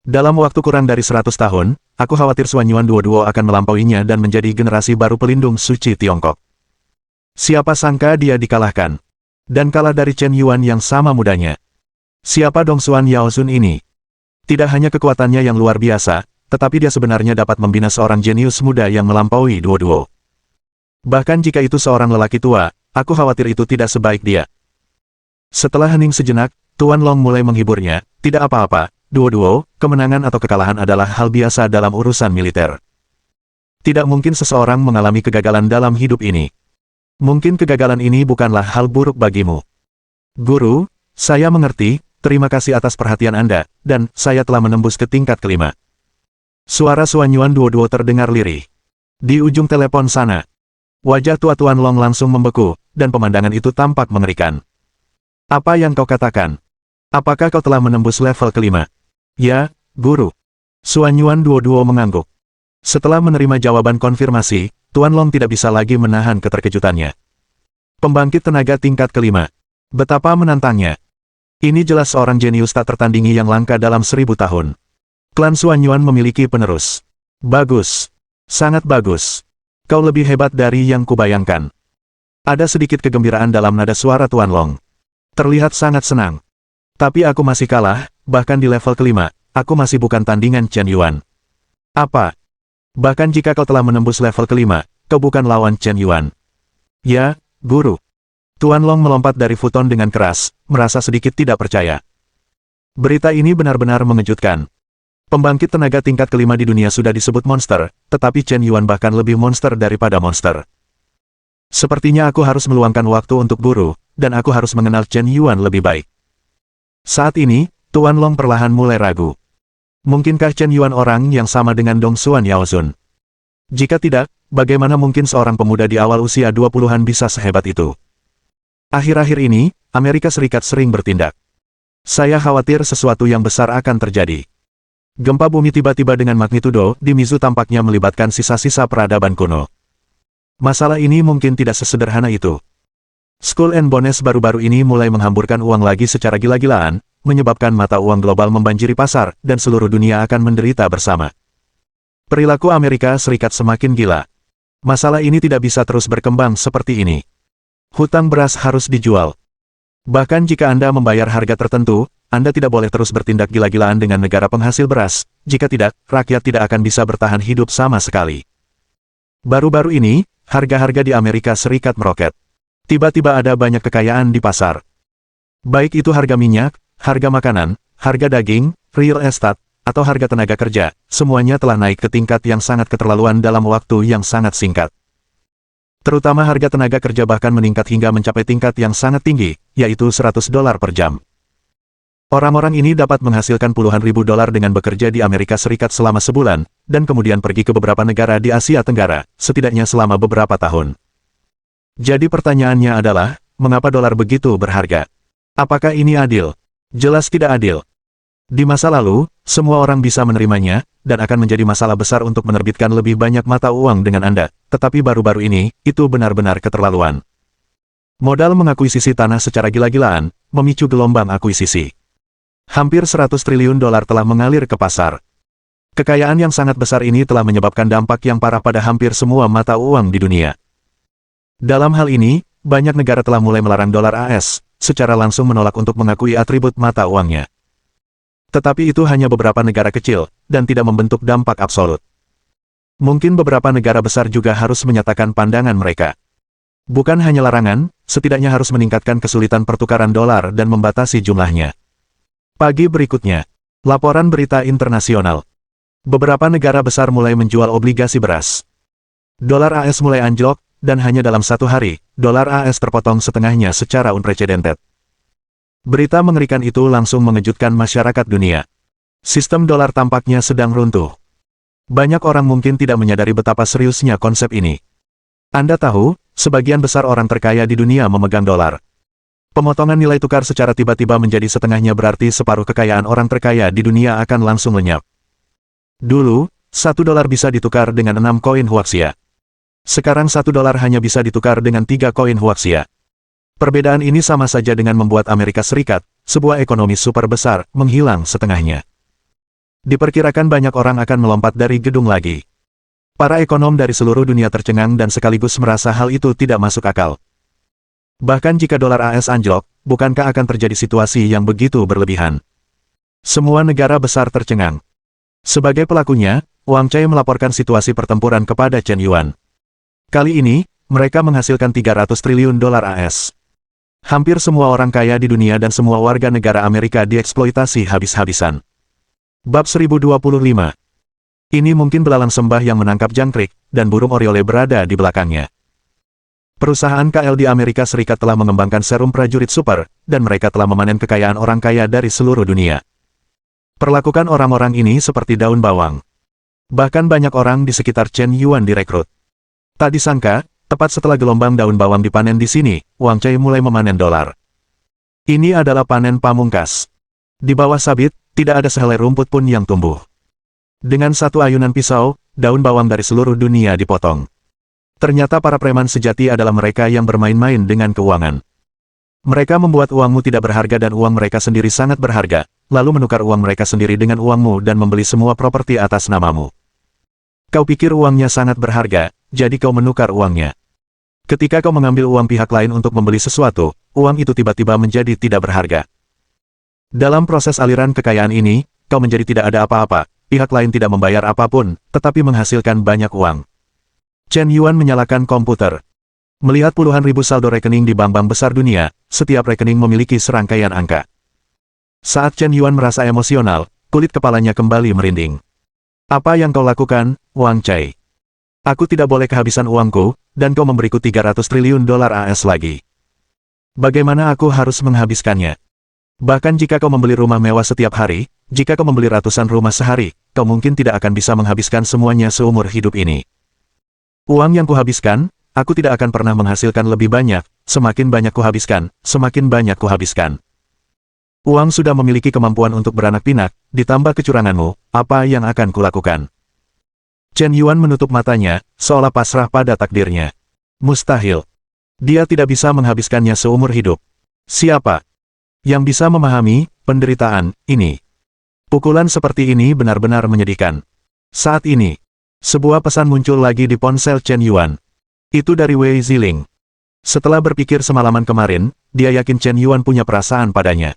Dalam waktu kurang dari 100 tahun, aku khawatir Xuan Yuan Duo akan melampauinya dan menjadi generasi baru pelindung suci Tiongkok. Siapa sangka dia dikalahkan. Dan kalah dari Chen Yuan yang sama mudanya. Siapa dong Xuan Yaozun ini? Tidak hanya kekuatannya yang luar biasa, tetapi dia sebenarnya dapat membina seorang jenius muda yang melampaui Duo. Bahkan jika itu seorang lelaki tua, aku khawatir itu tidak sebaik dia. Setelah hening sejenak, Tuan Long mulai menghiburnya. Tidak apa-apa, Duo, kemenangan atau kekalahan adalah hal biasa dalam urusan militer. Tidak mungkin seseorang mengalami kegagalan dalam hidup ini. Mungkin kegagalan ini bukanlah hal buruk bagimu. Guru, saya mengerti, terima kasih atas perhatian Anda, dan saya telah menembus ke tingkat kelima. Suara Xuan Yuan Duo terdengar lirih. Di ujung telepon sana, wajah tua Tuan Long langsung membeku, dan pemandangan itu tampak mengerikan. Apa yang kau katakan? Apakah kau telah menembus level kelima? Ya, Guru. Xuan Yuan Duo mengangguk. Setelah menerima jawaban konfirmasi, Tuan Long tidak bisa lagi menahan keterkejutannya. Pembangkit tenaga tingkat kelima. Betapa menantangnya. Ini jelas seorang jenius tak tertandingi yang langka dalam 1000 tahun. Klan Xuan Yuan memiliki penerus. Bagus. Sangat bagus. Kau lebih hebat dari yang kubayangkan. Ada sedikit kegembiraan dalam nada suara Tuan Long. Terlihat sangat senang. Tapi aku masih kalah, bahkan di level kelima, aku masih bukan tandingan Chen Yuan. Apa? Bahkan jika kau telah menembus level kelima, kau bukan lawan Chen Yuan. Ya, Guru. Tuan Long melompat dari futon dengan keras, merasa sedikit tidak percaya. Berita ini benar-benar mengejutkan. Pembangkit tenaga tingkat kelima di dunia sudah disebut monster, tetapi Chen Yuan bahkan lebih monster daripada monster. Sepertinya aku harus meluangkan waktu untuk Guru, dan aku harus mengenal Chen Yuan lebih baik. Saat ini, Tuan Long perlahan mulai ragu. Mungkinkah Chen Yuan orang yang sama dengan Dong Xuan Yaozun? Jika tidak, bagaimana mungkin seorang pemuda di awal usia 20-an bisa sehebat itu? Akhir-akhir ini, Amerika Serikat sering bertindak. Saya khawatir sesuatu yang besar akan terjadi. Gempa bumi tiba-tiba dengan magnitudo di Mizu tampaknya melibatkan sisa-sisa peradaban kuno. Masalah ini mungkin tidak sesederhana itu. Skull and Bones baru-baru ini mulai menghamburkan uang lagi secara gila-gilaan, menyebabkan mata uang global membanjiri pasar, dan seluruh dunia akan menderita bersama. Perilaku Amerika Serikat semakin gila. Masalah ini tidak bisa terus berkembang seperti ini. Hutang beras harus dijual. Bahkan jika Anda membayar harga tertentu, Anda tidak boleh terus bertindak gila-gilaan dengan negara penghasil beras, jika tidak, rakyat tidak akan bisa bertahan hidup sama sekali. Baru-baru ini, harga-harga di Amerika Serikat meroket. Tiba-tiba ada banyak kekayaan di pasar. Baik itu harga minyak, harga makanan, harga daging, real estate, atau harga tenaga kerja, semuanya telah naik ke tingkat yang sangat keterlaluan dalam waktu yang sangat singkat. Terutama harga tenaga kerja bahkan meningkat hingga mencapai tingkat yang sangat tinggi, yaitu $100 per jam. Orang-orang ini dapat menghasilkan puluhan ribu dolar dengan bekerja di Amerika Serikat selama sebulan, dan kemudian pergi ke beberapa negara di Asia Tenggara, setidaknya selama beberapa tahun. Jadi pertanyaannya adalah, mengapa dolar begitu berharga? Apakah ini adil? Jelas tidak adil. Di masa lalu, semua orang bisa menerimanya, dan akan menjadi masalah besar untuk menerbitkan lebih banyak mata uang dengan Anda, tetapi baru-baru ini, itu benar-benar keterlaluan. Modal mengakuisisi tanah secara gila-gilaan, memicu gelombang akuisisi. Hampir 100 triliun dolar telah mengalir ke pasar. Kekayaan yang sangat besar ini telah menyebabkan dampak yang parah pada hampir semua mata uang di dunia. Dalam hal ini, banyak negara telah mulai melarang dolar AS, secara langsung menolak untuk mengakui atribut mata uangnya. Tetapi itu hanya beberapa negara kecil, dan tidak membentuk dampak absolut. Mungkin beberapa negara besar juga harus menyatakan pandangan mereka. Bukan hanya larangan, setidaknya harus meningkatkan kesulitan pertukaran dolar dan membatasi jumlahnya. Pagi berikutnya, laporan berita internasional. Beberapa negara besar mulai menjual obligasi beras. Dolar AS mulai anjlok, dan hanya dalam satu hari, dolar AS terpotong setengahnya secara unprecedented. Berita mengerikan itu langsung mengejutkan masyarakat dunia. Sistem dolar tampaknya sedang runtuh. Banyak orang mungkin tidak menyadari betapa seriusnya konsep ini. Anda tahu, sebagian besar orang terkaya di dunia memegang dolar. Pemotongan nilai tukar secara tiba-tiba menjadi setengahnya berarti separuh kekayaan orang terkaya di dunia akan langsung lenyap. Dulu, $1 bisa ditukar dengan 6 koin huaxia. Sekarang $1 hanya bisa ditukar dengan 3 koin huaxia. Perbedaan ini sama saja dengan membuat Amerika Serikat, sebuah ekonomi super besar, menghilang setengahnya. Diperkirakan banyak orang akan melompat dari gedung lagi. Para ekonom dari seluruh dunia tercengang dan sekaligus merasa hal itu tidak masuk akal. Bahkan jika dolar AS anjlok, bukankah akan terjadi situasi yang begitu berlebihan? Semua negara besar tercengang. Sebagai pelakunya, Wang Cai melaporkan situasi pertempuran kepada Chen Yuan. Kali ini, mereka menghasilkan 300 triliun dolar AS. Hampir semua orang kaya di dunia dan semua warga negara Amerika dieksploitasi habis-habisan. Bab 1025. Ini mungkin belalang sembah yang menangkap jangkrik, dan burung oriole berada di belakangnya. Perusahaan KL di Amerika Serikat telah mengembangkan serum prajurit super, dan mereka telah memanen kekayaan orang kaya dari seluruh dunia. Perlakukan orang-orang ini seperti daun bawang. Bahkan banyak orang di sekitar Chen Yuan direkrut. Tak disangka, tepat setelah gelombang daun bawang dipanen di sini, Wang Cai mulai memanen dolar. Ini adalah panen pamungkas. Di bawah sabit, tidak ada sehelai rumput pun yang tumbuh. Dengan satu ayunan pisau, daun bawang dari seluruh dunia dipotong. Ternyata para preman sejati adalah mereka yang bermain-main dengan keuangan. Mereka membuat uangmu tidak berharga dan uang mereka sendiri sangat berharga, lalu menukar uang mereka sendiri dengan uangmu dan membeli semua properti atas namamu. Kau pikir uangnya sangat berharga, jadi kau menukar uangnya. Ketika kau mengambil uang pihak lain untuk membeli sesuatu, uang itu tiba-tiba menjadi tidak berharga. Dalam proses aliran kekayaan ini, kau menjadi tidak ada apa-apa, pihak lain tidak membayar apapun, tetapi menghasilkan banyak uang. Chen Yuan menyalakan komputer. Melihat puluhan ribu saldo rekening di bank-bank besar dunia, setiap rekening memiliki serangkaian angka. Saat Chen Yuan merasa emosional, kulit kepalanya kembali merinding. Apa yang kau lakukan, Wang Cai? Aku tidak boleh kehabisan uangku, dan kau memberiku 300 triliun dolar AS lagi. Bagaimana aku harus menghabiskannya? Bahkan jika kau membeli rumah mewah setiap hari, jika kau membeli ratusan rumah sehari, kau mungkin tidak akan bisa menghabiskan semuanya seumur hidup ini. Uang yang kuhabiskan, aku tidak akan pernah menghasilkan lebih banyak, semakin banyak kuhabiskan, semakin banyak kuhabiskan. Uang sudah memiliki kemampuan untuk beranak pinak, ditambah kecuranganmu, apa yang akan kulakukan? Chen Yuan menutup matanya, seolah pasrah pada takdirnya. Mustahil. Dia tidak bisa menghabiskannya seumur hidup. Siapa yang bisa memahami penderitaan ini? Pukulan seperti ini benar-benar menyedihkan. Saat ini, sebuah pesan muncul lagi di ponsel Chen Yuan. Itu dari Wei Ziling. Setelah berpikir semalaman kemarin, dia yakin Chen Yuan punya perasaan padanya.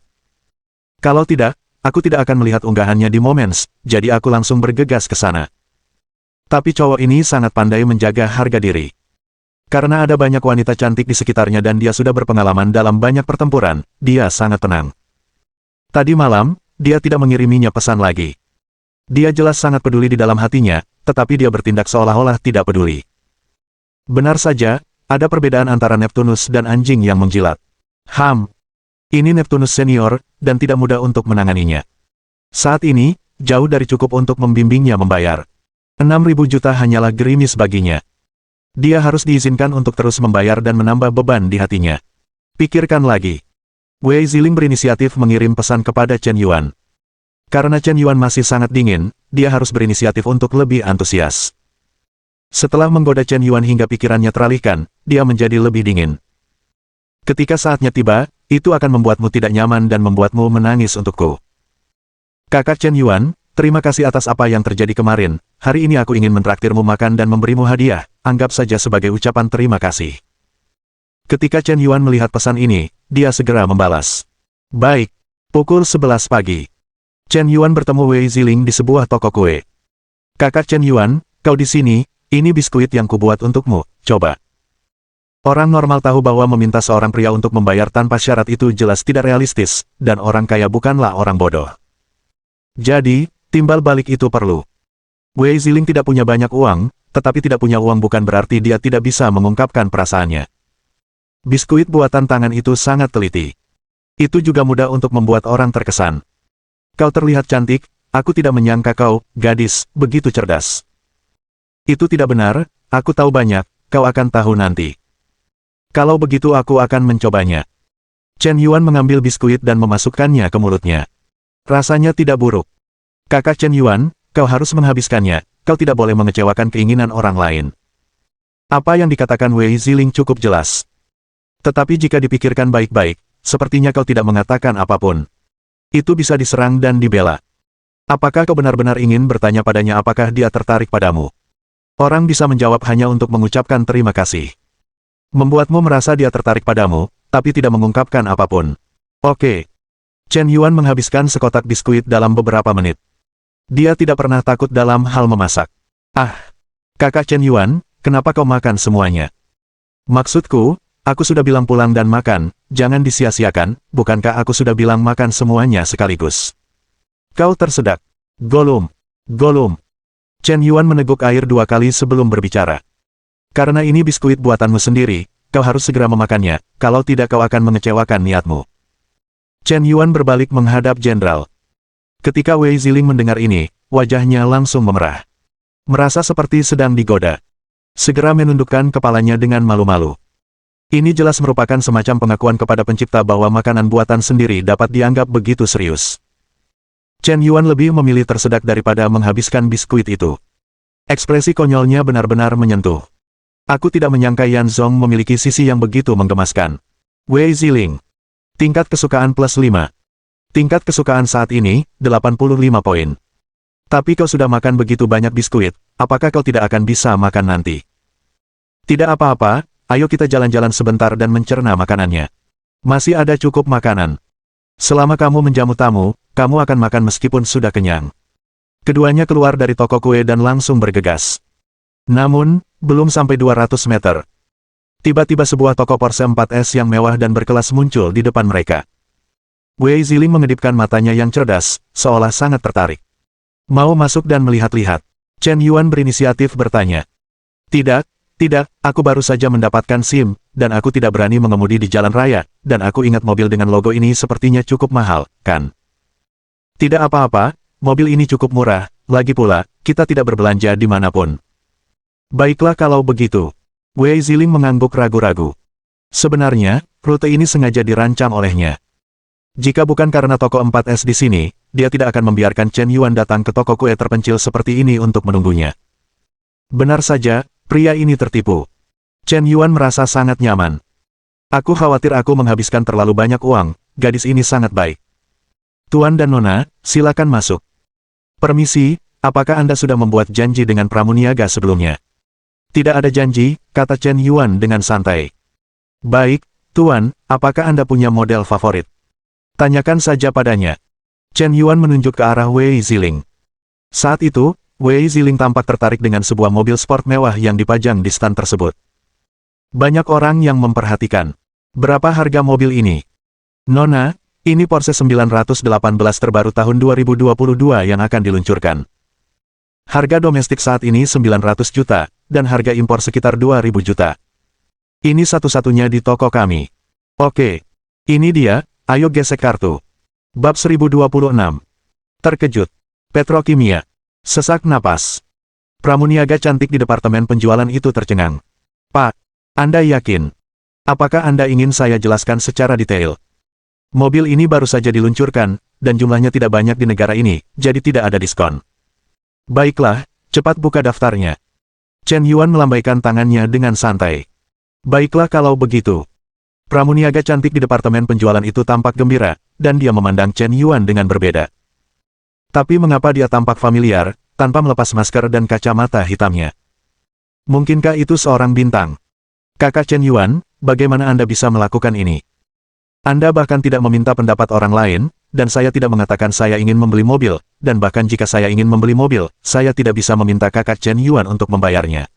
Kalau tidak, aku tidak akan melihat unggahannya di Moments, jadi aku langsung bergegas ke sana. Tapi cowok ini sangat pandai menjaga harga diri. Karena ada banyak wanita cantik di sekitarnya dan dia sudah berpengalaman dalam banyak pertempuran, dia sangat tenang. Tadi malam, dia tidak mengiriminya pesan lagi. Dia jelas sangat peduli di dalam hatinya, tetapi dia bertindak seolah-olah tidak peduli. Benar saja, ada perbedaan antara Neptunus dan anjing yang menjilat. Ini Neptunus senior, dan tidak mudah untuk menanganinya. Saat ini, jauh dari cukup untuk membimbingnya membayar. 6.000 juta hanyalah gerimis baginya. Dia harus diizinkan untuk terus membayar dan menambah beban di hatinya. Pikirkan lagi. Wei Ziling berinisiatif mengirim pesan kepada Chen Yuan. Karena Chen Yuan masih sangat dingin, dia harus berinisiatif untuk lebih antusias. Setelah menggoda Chen Yuan hingga pikirannya teralihkan, dia menjadi lebih dingin. Ketika saatnya tiba, itu akan membuatmu tidak nyaman dan membuatmu menangis untukku. Kakak Chen Yuan, terima kasih atas apa yang terjadi kemarin. Hari ini aku ingin mentraktirmu makan dan memberimu hadiah, anggap saja sebagai ucapan terima kasih. Ketika Chen Yuan melihat pesan ini, dia segera membalas. Baik, pukul 11 pagi. Chen Yuan bertemu Wei Ziling di sebuah toko kue. Kakak Chen Yuan, kau di sini, ini biskuit yang kubuat untukmu, coba. Orang normal tahu bahwa meminta seorang pria untuk membayar tanpa syarat itu jelas tidak realistis, dan orang kaya bukanlah orang bodoh. Jadi, timbal balik itu perlu. Wei Ziling tidak punya banyak uang, tetapi tidak punya uang bukan berarti dia tidak bisa mengungkapkan perasaannya. Biskuit buatan tangan itu sangat teliti. Itu juga mudah untuk membuat orang terkesan. Kau terlihat cantik, aku tidak menyangka kau, gadis, begitu cerdas. Itu tidak benar, aku tahu banyak, kau akan tahu nanti. Kalau begitu aku akan mencobanya. Chen Yuan mengambil biskuit dan memasukkannya ke mulutnya. Rasanya tidak buruk. Kakak Chen Yuan, kau harus menghabiskannya, kau tidak boleh mengecewakan keinginan orang lain. Apa yang dikatakan Wei Ziling cukup jelas. Tetapi jika dipikirkan baik-baik, sepertinya kau tidak mengatakan apapun. Itu bisa diserang dan dibela. Apakah kau benar-benar ingin bertanya padanya apakah dia tertarik padamu? Orang bisa menjawab hanya untuk mengucapkan terima kasih. Membuatmu merasa dia tertarik padamu, tapi tidak mengungkapkan apapun. Oke. Chen Yuan menghabiskan sekotak biskuit dalam beberapa menit. Dia tidak pernah takut dalam hal memasak. Ah, kakak Chen Yuan, kenapa kau makan semuanya? Maksudku, aku sudah bilang pulang dan makan, jangan disia-siakan, bukankah aku sudah bilang makan semuanya sekaligus? Kau tersedak. Golum. Golum. Chen Yuan meneguk air 2 kali sebelum berbicara. Karena ini biskuit buatanmu sendiri, kau harus segera memakannya, kalau tidak kau akan mengecewakan niatmu. Chen Yuan berbalik menghadap jenderal. Ketika Wei Ziling mendengar ini, wajahnya langsung memerah. Merasa seperti sedang digoda. Segera menundukkan kepalanya dengan malu-malu. Ini jelas merupakan semacam pengakuan kepada pencipta bahwa makanan buatan sendiri dapat dianggap begitu serius. Chen Yuan lebih memilih tersedak daripada menghabiskan biskuit itu. Ekspresi konyolnya benar-benar menyentuh. Aku tidak menyangka Yan Zong memiliki sisi yang begitu menggemaskan. Wei Ziling. Tingkat kesukaan plus 5. Tingkat kesukaan saat ini, 85 poin. Tapi kau sudah makan begitu banyak biskuit, apakah kau tidak akan bisa makan nanti? Tidak apa-apa. Ayo kita jalan-jalan sebentar dan mencerna makanannya. Masih ada cukup makanan. Selama kamu menjamu tamu, kamu akan makan meskipun sudah kenyang. Keduanya keluar dari toko kue dan langsung bergegas. Namun, belum sampai 200 meter. Tiba-tiba sebuah toko Porsche 4S yang mewah dan berkelas muncul di depan mereka. Wei Ziling mengedipkan matanya yang cerdas, seolah sangat tertarik. Mau masuk dan melihat-lihat. Chen Yuan berinisiatif bertanya. Tidak. Tidak, aku baru saja mendapatkan SIM, dan aku tidak berani mengemudi di jalan raya, dan aku ingat mobil dengan logo ini sepertinya cukup mahal, kan? Tidak apa-apa, mobil ini cukup murah, lagi pula, kita tidak berbelanja dimanapun. Baiklah kalau begitu. Wei Ziling mengangguk ragu-ragu. Sebenarnya, rute ini sengaja dirancang olehnya. Jika bukan karena toko 4S di sini, dia tidak akan membiarkan Chen Yuan datang ke toko kue terpencil seperti ini untuk menunggunya. Benar saja, pria ini tertipu. Chen Yuan merasa sangat nyaman. Aku khawatir aku menghabiskan terlalu banyak uang, gadis ini sangat baik. Tuan dan Nona, silakan masuk. Permisi, apakah Anda sudah membuat janji dengan pramuniaga sebelumnya? Tidak ada janji, kata Chen Yuan dengan santai. Baik, Tuan, apakah Anda punya model favorit? Tanyakan saja padanya. Chen Yuan menunjuk ke arah Wei Ziling. Saat itu, Wei Ziling tampak tertarik dengan sebuah mobil sport mewah yang dipajang di stand tersebut. Banyak orang yang memperhatikan. Berapa harga mobil ini? Nona, ini Porsche 918 terbaru tahun 2022 yang akan diluncurkan. Harga domestik saat ini 900 juta, dan harga impor sekitar 2.000 juta. Ini satu-satunya di toko kami. Oke. Ini dia, ayo gesek kartu. Bab 1026. Terkejut. Petrokimia. Sesak napas. Pramuniaga cantik di departemen penjualan itu tercengang. Pak, Anda yakin? Apakah Anda ingin saya jelaskan secara detail? Mobil ini baru saja diluncurkan, dan jumlahnya tidak banyak di negara ini, jadi tidak ada diskon. Baiklah, cepat buka daftarnya. Chen Yuan melambaikan tangannya dengan santai. Baiklah kalau begitu. Pramuniaga cantik di departemen penjualan itu tampak gembira, dan dia memandang Chen Yuan dengan berbeda. Tapi mengapa dia tampak familiar, tanpa melepas masker dan kacamata hitamnya? Mungkinkah itu seorang bintang? Kakak Chen Yuan, bagaimana Anda bisa melakukan ini? Anda bahkan tidak meminta pendapat orang lain, dan saya tidak mengatakan saya ingin membeli mobil, dan bahkan jika saya ingin membeli mobil, saya tidak bisa meminta kakak Chen Yuan untuk membayarnya.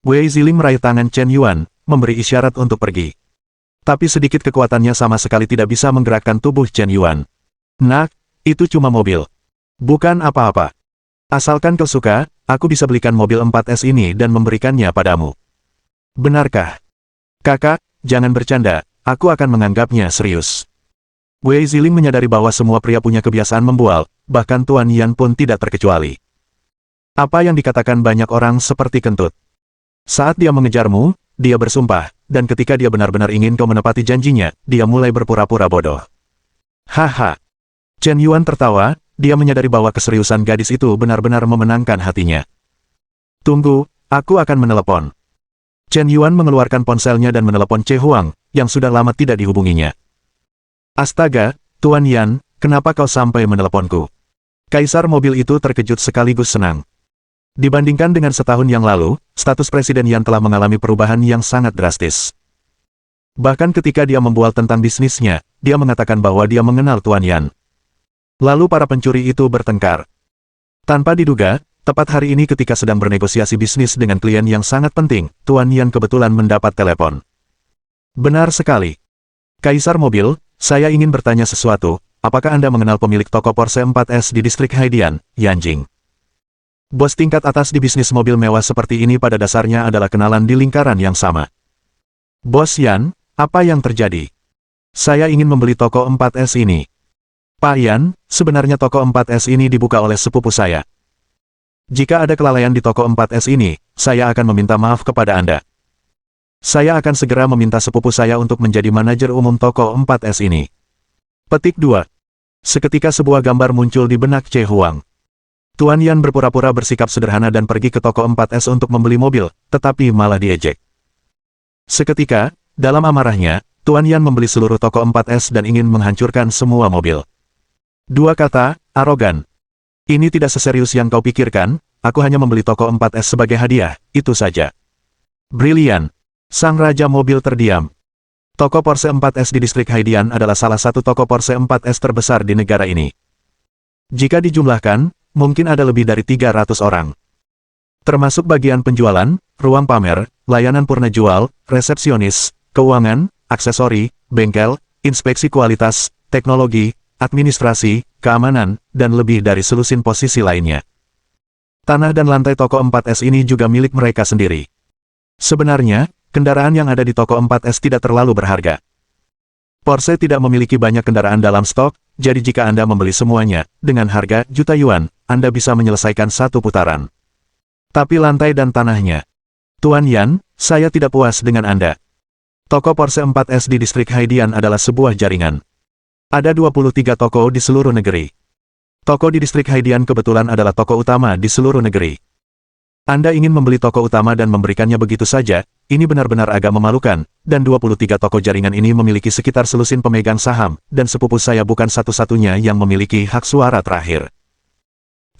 Wei Ziling meraih tangan Chen Yuan, memberi isyarat untuk pergi. Tapi sedikit kekuatannya sama sekali tidak bisa menggerakkan tubuh Chen Yuan. Nak, itu cuma mobil. Bukan apa-apa. Asalkan kau suka, aku bisa belikan mobil 4S ini dan memberikannya padamu. Benarkah? Kakak, jangan bercanda, aku akan menganggapnya serius. Wei Ziling menyadari bahwa semua pria punya kebiasaan membual, bahkan Tuan Yan pun tidak terkecuali. Apa yang dikatakan banyak orang seperti kentut. Saat dia mengejarmu, dia bersumpah, dan ketika dia benar-benar ingin kau menepati janjinya, dia mulai berpura-pura bodoh. Haha. Chen Yuan tertawa, dia menyadari bahwa keseriusan gadis itu benar-benar memenangkan hatinya. Tunggu, aku akan menelepon. Chen Yuan mengeluarkan ponselnya dan menelepon Che Huang, yang sudah lama tidak dihubunginya. Astaga, Tuan Yan, kenapa kau sampai meneleponku? Kaisar mobil itu terkejut sekaligus senang. Dibandingkan dengan setahun yang lalu, status Presiden Yan telah mengalami perubahan yang sangat drastis. Bahkan ketika dia membual tentang bisnisnya, dia mengatakan bahwa dia mengenal Tuan Yan. Lalu para pencuri itu bertengkar. Tanpa diduga, tepat hari ini ketika sedang bernegosiasi bisnis dengan klien yang sangat penting, Tuan Yan kebetulan mendapat telepon. Benar sekali. Kaisar mobil, saya ingin bertanya sesuatu, apakah Anda mengenal pemilik toko Porsche 4S di distrik Haidian, Yanjing? Bos tingkat atas di bisnis mobil mewah seperti ini pada dasarnya adalah kenalan di lingkaran yang sama. Bos Yan, apa yang terjadi? Saya ingin membeli toko 4S ini. Pak Yan, sebenarnya toko 4S ini dibuka oleh sepupu saya. Jika ada kelalaian di toko 4S ini, saya akan meminta maaf kepada Anda. Saya akan segera meminta sepupu saya untuk menjadi manajer umum toko 4S ini. Petik 2. Seketika sebuah gambar muncul di benak Che Huang. Tuan Yan berpura-pura bersikap sederhana dan pergi ke toko 4S untuk membeli mobil, tetapi malah diejek. Seketika, dalam amarahnya, Tuan Yan membeli seluruh toko 4S dan ingin menghancurkan semua mobil. Dua kata, arogan. Ini tidak seserius yang kau pikirkan, aku hanya membeli toko 4S sebagai hadiah, itu saja. Brilian. Sang Raja Mobil terdiam. Toko Porsche 4S di distrik Haidian adalah salah satu toko Porsche 4S terbesar di negara ini. Jika dijumlahkan, mungkin ada lebih dari 300 orang. Termasuk bagian penjualan, ruang pamer, layanan purna jual, resepsionis, keuangan, aksesori, bengkel, inspeksi kualitas, teknologi, administrasi, keamanan, dan lebih dari selusin posisi lainnya. Tanah dan lantai toko 4S ini juga milik mereka sendiri. Sebenarnya, kendaraan yang ada di toko 4S tidak terlalu berharga. Porsche tidak memiliki banyak kendaraan dalam stok, jadi jika Anda membeli semuanya, dengan harga juta yuan, Anda bisa menyelesaikan satu putaran. Tapi lantai dan tanahnya. Tuan Yan, saya tidak puas dengan Anda. Toko Porsche 4S di distrik Haidian adalah sebuah jaringan. Ada 23 toko di seluruh negeri. Toko di distrik Haidian kebetulan adalah toko utama di seluruh negeri. Anda ingin membeli toko utama dan memberikannya begitu saja, ini benar-benar agak memalukan, dan 23 toko jaringan ini memiliki sekitar selusin pemegang saham, dan sepupu saya bukan satu-satunya yang memiliki hak suara terakhir.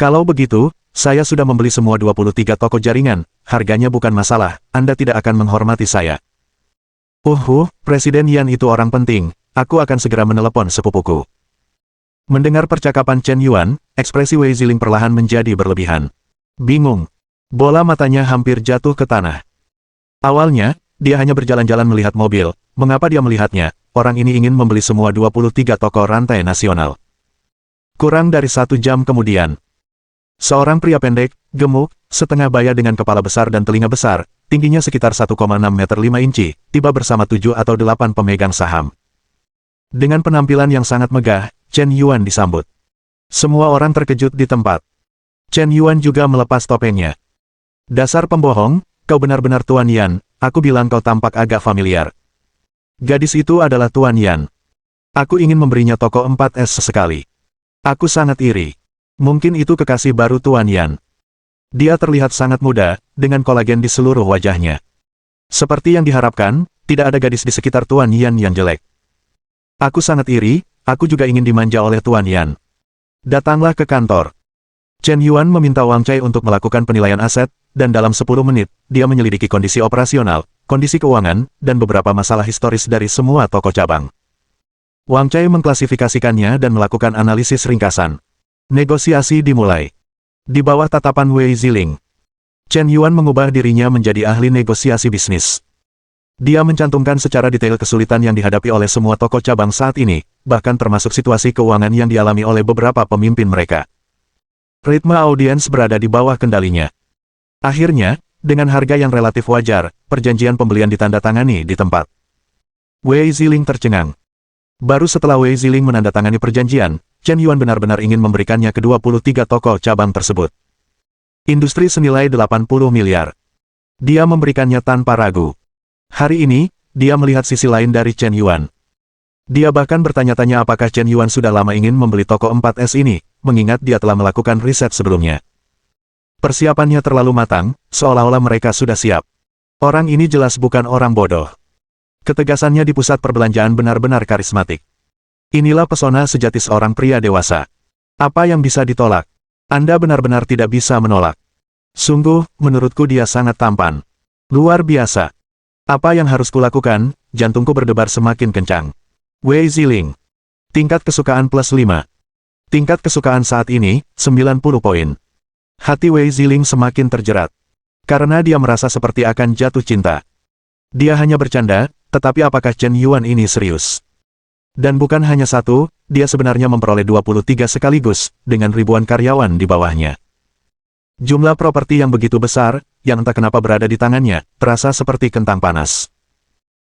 Kalau begitu, saya sudah membeli semua 23 toko jaringan, harganya bukan masalah, Anda tidak akan menghormati saya. Presiden Yan itu orang penting, aku akan segera menelepon sepupuku. Mendengar percakapan Chen Yuan, ekspresi Wei Ziling perlahan menjadi berlebihan. Bingung. Bola matanya hampir jatuh ke tanah. Awalnya, dia hanya berjalan-jalan melihat mobil, mengapa dia melihatnya, orang ini ingin membeli semua 23 toko rantai nasional. Kurang dari 1 jam kemudian, seorang pria pendek, gemuk, setengah baya dengan kepala besar dan telinga besar, tingginya sekitar 1,6 meter 5 inci, tiba bersama 7 atau 8 pemegang saham. Dengan penampilan yang sangat megah, Chen Yuan disambut. Semua orang terkejut di tempat. Chen Yuan juga melepas topengnya. Dasar pembohong, kau benar-benar Tuan Yan, aku bilang kau tampak agak familiar. Gadis itu adalah Tuan Yan. Aku ingin memberinya toko 4S sesekali. Aku sangat iri. Mungkin itu kekasih baru Tuan Yan. Dia terlihat sangat muda, dengan kolagen di seluruh wajahnya. Seperti yang diharapkan, tidak ada gadis di sekitar Tuan Yan yang jelek. Aku sangat iri, aku juga ingin dimanja oleh Tuan Yan. Datanglah ke kantor. Chen Yuan meminta Wang Cai untuk melakukan penilaian aset, dan dalam 10 menit, dia menyelidiki kondisi operasional, kondisi keuangan, dan beberapa masalah historis dari semua toko cabang. Wang Cai mengklasifikasikannya dan melakukan analisis ringkasan. Negosiasi dimulai. Di bawah tatapan Wei Ziling, Chen Yuan mengubah dirinya menjadi ahli negosiasi bisnis. Dia mencantumkan secara detail kesulitan yang dihadapi oleh semua toko cabang saat ini, bahkan termasuk situasi keuangan yang dialami oleh beberapa pemimpin mereka. Ritme audiens berada di bawah kendalinya. Akhirnya, dengan harga yang relatif wajar, perjanjian pembelian ditandatangani di tempat. Wei Ziling tercengang. Baru setelah Wei Ziling menandatangani perjanjian, Chen Yuan benar-benar ingin memberikannya ke 23 toko cabang tersebut. Industri senilai 80 miliar. Dia memberikannya tanpa ragu. Hari ini, dia melihat sisi lain dari Chen Yuan. Dia bahkan bertanya-tanya apakah Chen Yuan sudah lama ingin membeli toko 4S ini, mengingat dia telah melakukan riset sebelumnya. Persiapannya terlalu matang, seolah-olah mereka sudah siap. Orang ini jelas bukan orang bodoh. Ketegasannya di pusat perbelanjaan benar-benar karismatik. Inilah pesona sejati seorang pria dewasa. Apa yang bisa ditolak? Anda benar-benar tidak bisa menolak. Sungguh, menurutku dia sangat tampan. Luar biasa. Apa yang harus kulakukan? Jantungku berdebar semakin kencang. Wei Ziling. Tingkat kesukaan plus 5. Tingkat kesukaan saat ini, 90 poin. Hati Wei Ziling semakin terjerat. Karena dia merasa seperti akan jatuh cinta. Dia hanya bercanda, tetapi apakah Chen Yuan ini serius? Dan bukan hanya satu, dia sebenarnya memperoleh 23 sekaligus, dengan ribuan karyawan di bawahnya. Jumlah properti yang begitu besar, yang entah kenapa berada di tangannya, terasa seperti kentang panas.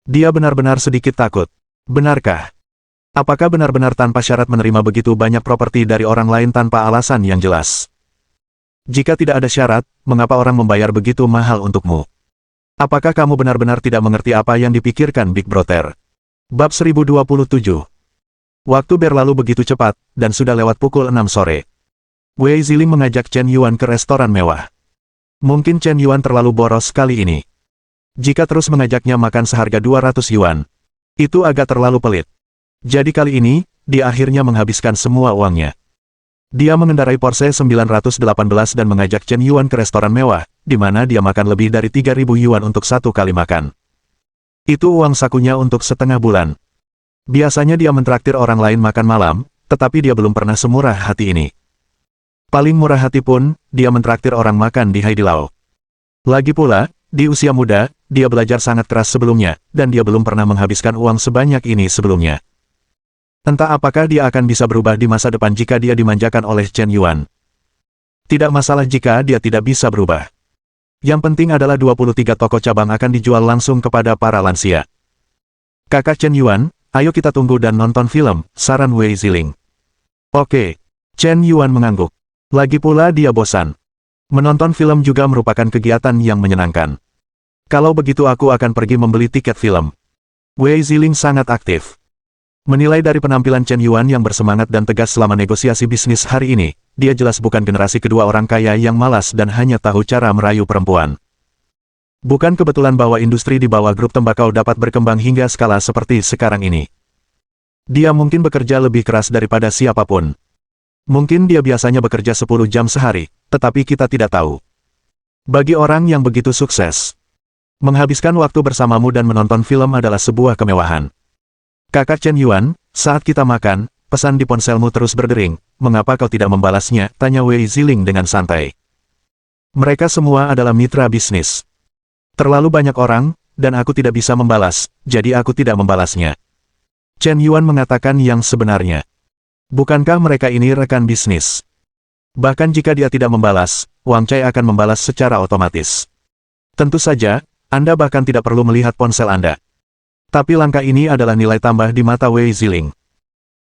Dia benar-benar sedikit takut. Benarkah? Apakah benar-benar tanpa syarat menerima begitu banyak properti dari orang lain tanpa alasan yang jelas? Jika tidak ada syarat, mengapa orang membayar begitu mahal untukmu? Apakah kamu benar-benar tidak mengerti apa yang dipikirkan Big Brother? Bab 1027. Waktu berlalu begitu cepat, dan sudah lewat pukul 6 sore. Wei Ziling mengajak Chen Yuan ke restoran mewah. Mungkin Chen Yuan terlalu boros kali ini. Jika terus mengajaknya makan seharga 200 yuan, itu agak terlalu pelit. Jadi kali ini, dia akhirnya menghabiskan semua uangnya. Dia mengendarai Porsche 918 dan mengajak Chen Yuan ke restoran mewah, di mana dia makan lebih dari 3.000 yuan untuk satu kali makan. Itu uang sakunya untuk setengah bulan. Biasanya dia mentraktir orang lain makan malam, tetapi dia belum pernah semurah hati ini. Paling murah hati pun, dia mentraktir orang makan di Haidilao. Lagi pula, di usia muda, dia belajar sangat keras sebelumnya, dan dia belum pernah menghabiskan uang sebanyak ini sebelumnya. Entah apakah dia akan bisa berubah di masa depan jika dia dimanjakan oleh Chen Yuan. Tidak masalah jika dia tidak bisa berubah. Yang penting adalah 23 toko cabang akan dijual langsung kepada para lansia. Kakak Chen Yuan, ayo kita tunggu dan nonton film, saran Wei Ziling. Oke. Chen Yuan mengangguk. Lagi pula dia bosan. Menonton film juga merupakan kegiatan yang menyenangkan. Kalau begitu aku akan pergi membeli tiket film. Wei Ziling sangat aktif. Menilai dari penampilan Chen Yuan yang bersemangat dan tegas selama negosiasi bisnis hari ini, dia jelas bukan generasi kedua orang kaya yang malas dan hanya tahu cara merayu perempuan. Bukan kebetulan bahwa industri di bawah grup tembakau dapat berkembang hingga skala seperti sekarang ini. Dia mungkin bekerja lebih keras daripada siapapun. Mungkin dia biasanya bekerja 10 jam sehari, tetapi kita tidak tahu. Bagi orang yang begitu sukses, menghabiskan waktu bersamamu dan menonton film adalah sebuah kemewahan. Kakak Chen Yuan, saat kita makan, pesan di ponselmu terus berdering, mengapa kau tidak membalasnya? Tanya Wei Ziling dengan santai. Mereka semua adalah mitra bisnis. Terlalu banyak orang, dan aku tidak bisa membalas, jadi aku tidak membalasnya. Chen Yuan mengatakan yang sebenarnya. Bukankah mereka ini rekan bisnis? Bahkan jika dia tidak membalas, Wang Cai akan membalas secara otomatis. Tentu saja, Anda bahkan tidak perlu melihat ponsel Anda. Tapi langkah ini adalah nilai tambah di mata Wei Ziling.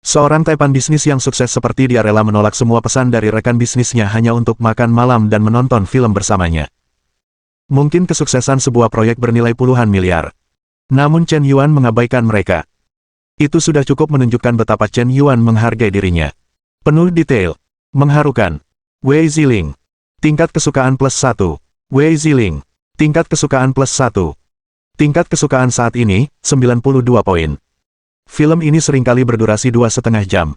Seorang taipan bisnis yang sukses seperti dia rela menolak semua pesan dari rekan bisnisnya hanya untuk makan malam dan menonton film bersamanya. Mungkin kesuksesan sebuah proyek bernilai puluhan miliar. Namun Chen Yuan mengabaikan mereka. Itu sudah cukup menunjukkan betapa Chen Yuan menghargai dirinya. Penuh detail. Mengharukan. Wei Ziling. Tingkat kesukaan +1. Wei Ziling. Tingkat kesukaan +1. Tingkat kesukaan saat ini, 92 poin. Film ini seringkali berdurasi 2,5 jam.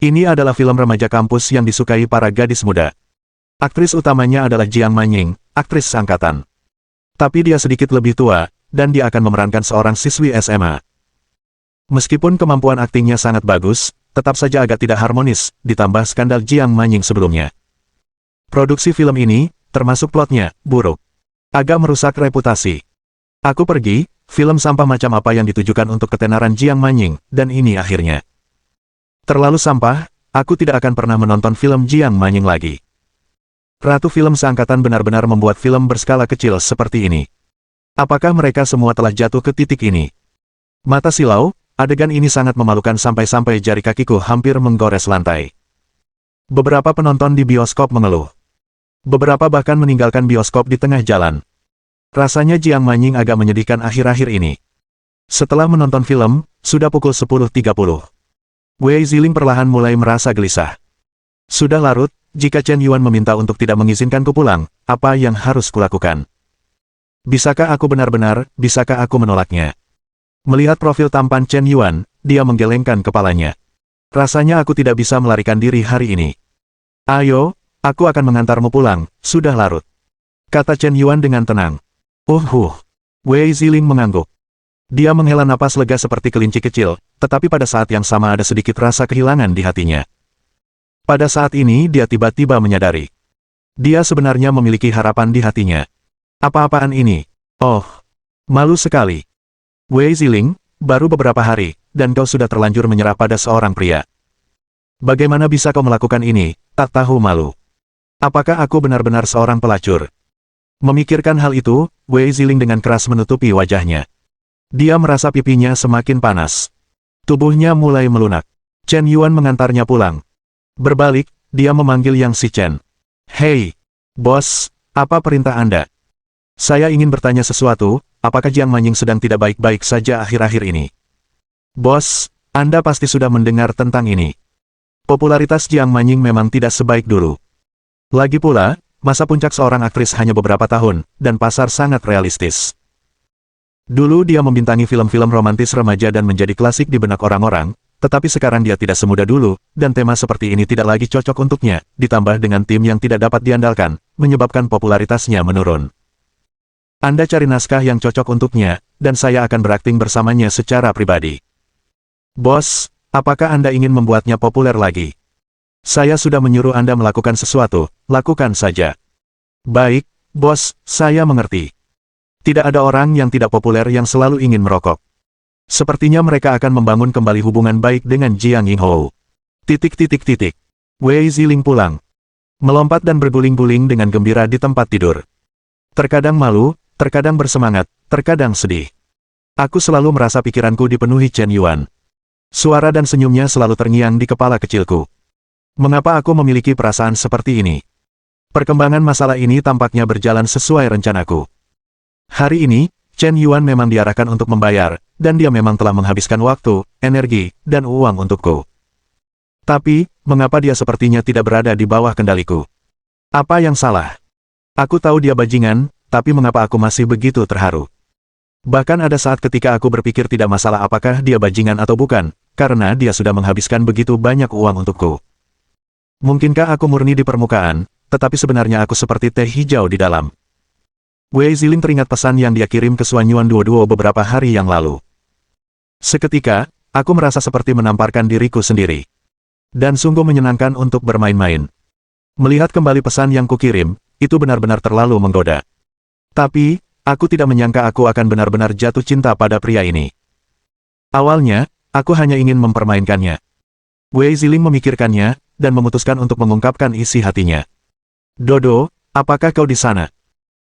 Ini adalah film remaja kampus yang disukai para gadis muda. Aktris utamanya adalah Jiang Manying, aktris seangkatan. Tapi dia sedikit lebih tua, dan dia akan memerankan seorang siswi SMA. Meskipun kemampuan aktingnya sangat bagus, tetap saja agak tidak harmonis, ditambah skandal Jiang Manying sebelumnya. Produksi film ini, termasuk plotnya, buruk. Agak merusak reputasi. Aku pergi, film sampah macam apa yang ditujukan untuk ketenaran Jiang Manying, dan ini akhirnya. Terlalu sampah, aku tidak akan pernah menonton film Jiang Manying lagi. Ratu film seangkatan benar-benar membuat film berskala kecil seperti ini. Apakah mereka semua telah jatuh ke titik ini? Mata silau, adegan ini sangat memalukan sampai-sampai jari kakiku hampir menggores lantai. Beberapa penonton di bioskop mengeluh. Beberapa bahkan meninggalkan bioskop di tengah jalan. Rasanya Jiang Manying agak menyedihkan akhir-akhir ini. Setelah menonton film, sudah pukul 10.30. Wei Ziling perlahan mulai merasa gelisah. Sudah larut, jika Chen Yuan meminta untuk tidak mengizinkanku pulang, apa yang harus kulakukan? Bisakah aku menolaknya? Melihat profil tampan Chen Yuan, dia menggelengkan kepalanya. Rasanya aku tidak bisa melarikan diri hari ini. Ayo, aku akan mengantarmu pulang, sudah larut. Kata Chen Yuan dengan tenang. Wei Ziling mengangguk. Dia menghela napas lega seperti kelinci kecil, tetapi pada saat yang sama ada sedikit rasa kehilangan di hatinya. Pada saat ini dia tiba-tiba menyadari. Dia sebenarnya memiliki harapan di hatinya. Apa-apaan ini? Oh, malu sekali. Wei Ziling, baru beberapa hari, dan kau sudah terlanjur menyerah pada seorang pria. Bagaimana bisa kau melakukan ini, tak tahu malu? Apakah aku benar-benar seorang pelacur? Memikirkan hal itu, Wei Ziling dengan keras menutupi wajahnya. Dia merasa pipinya semakin panas. Tubuhnya mulai melunak. Chen Yuan mengantarnya pulang. Berbalik, dia memanggil Yang Si Chen. Hei, bos, apa perintah Anda? Saya ingin bertanya sesuatu. Apakah Jiang Manying sedang tidak baik-baik saja akhir-akhir ini? Bos, Anda pasti sudah mendengar tentang ini. Popularitas Jiang Manying memang tidak sebaik dulu. Lagi pula, masa puncak seorang aktris hanya beberapa tahun, dan pasar sangat realistis. Dulu dia membintangi film-film romantis remaja dan menjadi klasik di benak orang-orang, tetapi sekarang dia tidak semudah dulu, dan tema seperti ini tidak lagi cocok untuknya, ditambah dengan tim yang tidak dapat diandalkan, menyebabkan popularitasnya menurun. Anda cari naskah yang cocok untuknya, dan saya akan berakting bersamanya secara pribadi. Bos, apakah Anda ingin membuatnya populer lagi? Saya sudah menyuruh Anda melakukan sesuatu, lakukan saja. Baik, bos, saya mengerti. Tidak ada orang yang tidak populer yang selalu ingin merokok. Sepertinya mereka akan membangun kembali hubungan baik dengan Jiang Yinghou. Wei Ziling pulang. Melompat dan berguling-guling dengan gembira di tempat tidur. Terkadang malu, terkadang bersemangat, terkadang sedih. Aku selalu merasa pikiranku dipenuhi Chen Yuan. Suara dan senyumnya selalu terngiang di kepala kecilku. Mengapa aku memiliki perasaan seperti ini? Perkembangan masalah ini tampaknya berjalan sesuai rencanaku. Hari ini, Chen Yuan memang diarahkan untuk membayar, dan dia memang telah menghabiskan waktu, energi, dan uang untukku. Tapi, mengapa dia sepertinya tidak berada di bawah kendaliku? Apa yang salah? Aku tahu dia bajingan, tapi mengapa aku masih begitu terharu? Bahkan ada saat ketika aku berpikir tidak masalah apakah dia bajingan atau bukan, karena dia sudah menghabiskan begitu banyak uang untukku. Mungkinkah aku murni di permukaan, tetapi sebenarnya aku seperti teh hijau di dalam. Wei Ziling teringat pesan yang dia kirim ke Xuanyuan Duo beberapa hari yang lalu. Seketika, aku merasa seperti menamparkan diriku sendiri. Dan sungguh menyenangkan untuk bermain-main. Melihat kembali pesan yang kukirim, itu benar-benar terlalu menggoda. Tapi, aku tidak menyangka aku akan benar-benar jatuh cinta pada pria ini. Awalnya, aku hanya ingin mempermainkannya. Wei Ziling memikirkannya, dan memutuskan untuk mengungkapkan isi hatinya. Dodo, apakah kau di sana?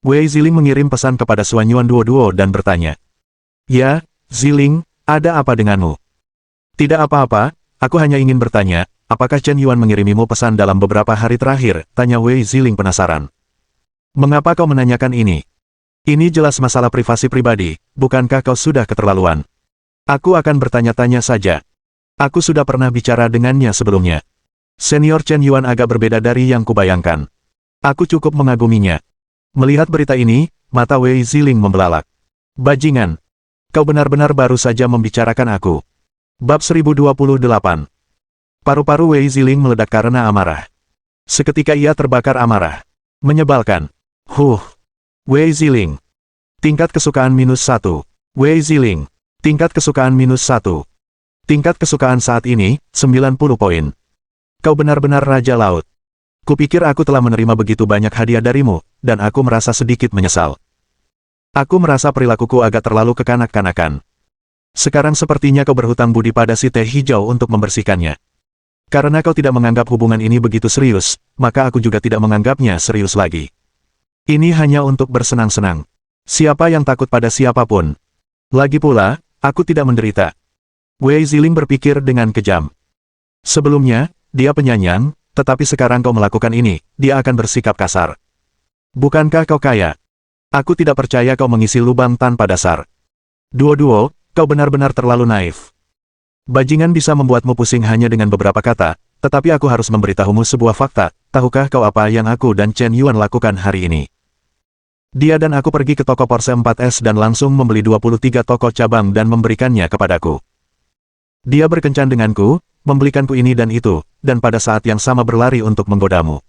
Wei Ziling mengirim pesan kepada Xuanyuan Duo dan bertanya. Ya, Ziling, ada apa denganmu? Tidak apa-apa, aku hanya ingin bertanya, apakah Chen Yuan mengirimimu pesan dalam beberapa hari terakhir, tanya Wei Ziling penasaran. Mengapa kau menanyakan ini? Ini jelas masalah privasi pribadi, bukankah kau sudah keterlaluan? Aku akan bertanya-tanya saja. Aku sudah pernah bicara dengannya sebelumnya. Senior Chen Yuan agak berbeda dari yang kubayangkan. Aku cukup mengaguminya. Melihat berita ini, mata Wei Ziling membelalak. Bajingan. Kau benar-benar baru saja membicarakan aku. Bab 1028. Paru-paru Wei Ziling meledak karena amarah. Seketika ia terbakar amarah. Menyebalkan. Wei Ziling. Tingkat kesukaan -1. Wei Ziling. Tingkat kesukaan -1. Tingkat kesukaan saat ini, 90 poin. Kau benar-benar Raja Laut. Kupikir aku telah menerima begitu banyak hadiah darimu, dan aku merasa sedikit menyesal. Aku merasa perilakuku agak terlalu kekanak-kanakan. Sekarang sepertinya kau berhutang budi pada si teh hijau untuk membersihkannya. Karena kau tidak menganggap hubungan ini begitu serius, maka aku juga tidak menganggapnya serius lagi. Ini hanya untuk bersenang-senang. Siapa yang takut pada siapapun? Lagi pula, aku tidak menderita. Wei Ziling berpikir dengan kejam. Sebelumnya, dia penyayang, tetapi sekarang kau melakukan ini, dia akan bersikap kasar. Bukankah kau kaya? Aku tidak percaya kau mengisi lubang tanpa dasar. Duo-duo, kau benar-benar terlalu naif. Bajingan bisa membuatmu pusing hanya dengan beberapa kata, tetapi aku harus memberitahumu sebuah fakta. Tahukah kau apa yang aku dan Chen Yuan lakukan hari ini? Dia dan aku pergi ke toko Porsche 4S dan langsung membeli 23 toko cabang dan memberikannya kepadaku. Dia berkencan denganku, membelikanku ini dan itu, dan pada saat yang sama berlari untuk menggodamu.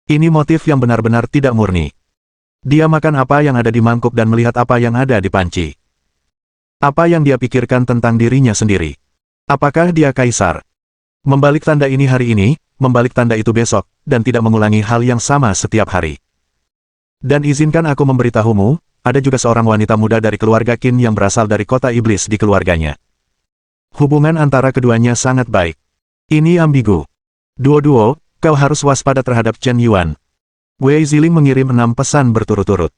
Ini motif yang benar-benar tidak murni. Dia makan apa yang ada di mangkuk dan melihat apa yang ada di panci. Apa yang dia pikirkan tentang dirinya sendiri? Apakah dia kaisar? Membalik tanda ini hari ini, membalik tanda itu besok, dan tidak mengulangi hal yang sama setiap hari. Dan izinkan aku memberitahumu, ada juga seorang wanita muda dari keluarga Qin yang berasal dari kota iblis di keluarganya. Hubungan antara keduanya sangat baik. Ini ambigu. Duo-duo, kau harus waspada terhadap Chen Yuan. Wei Ziling mengirim 6 pesan berturut-turut.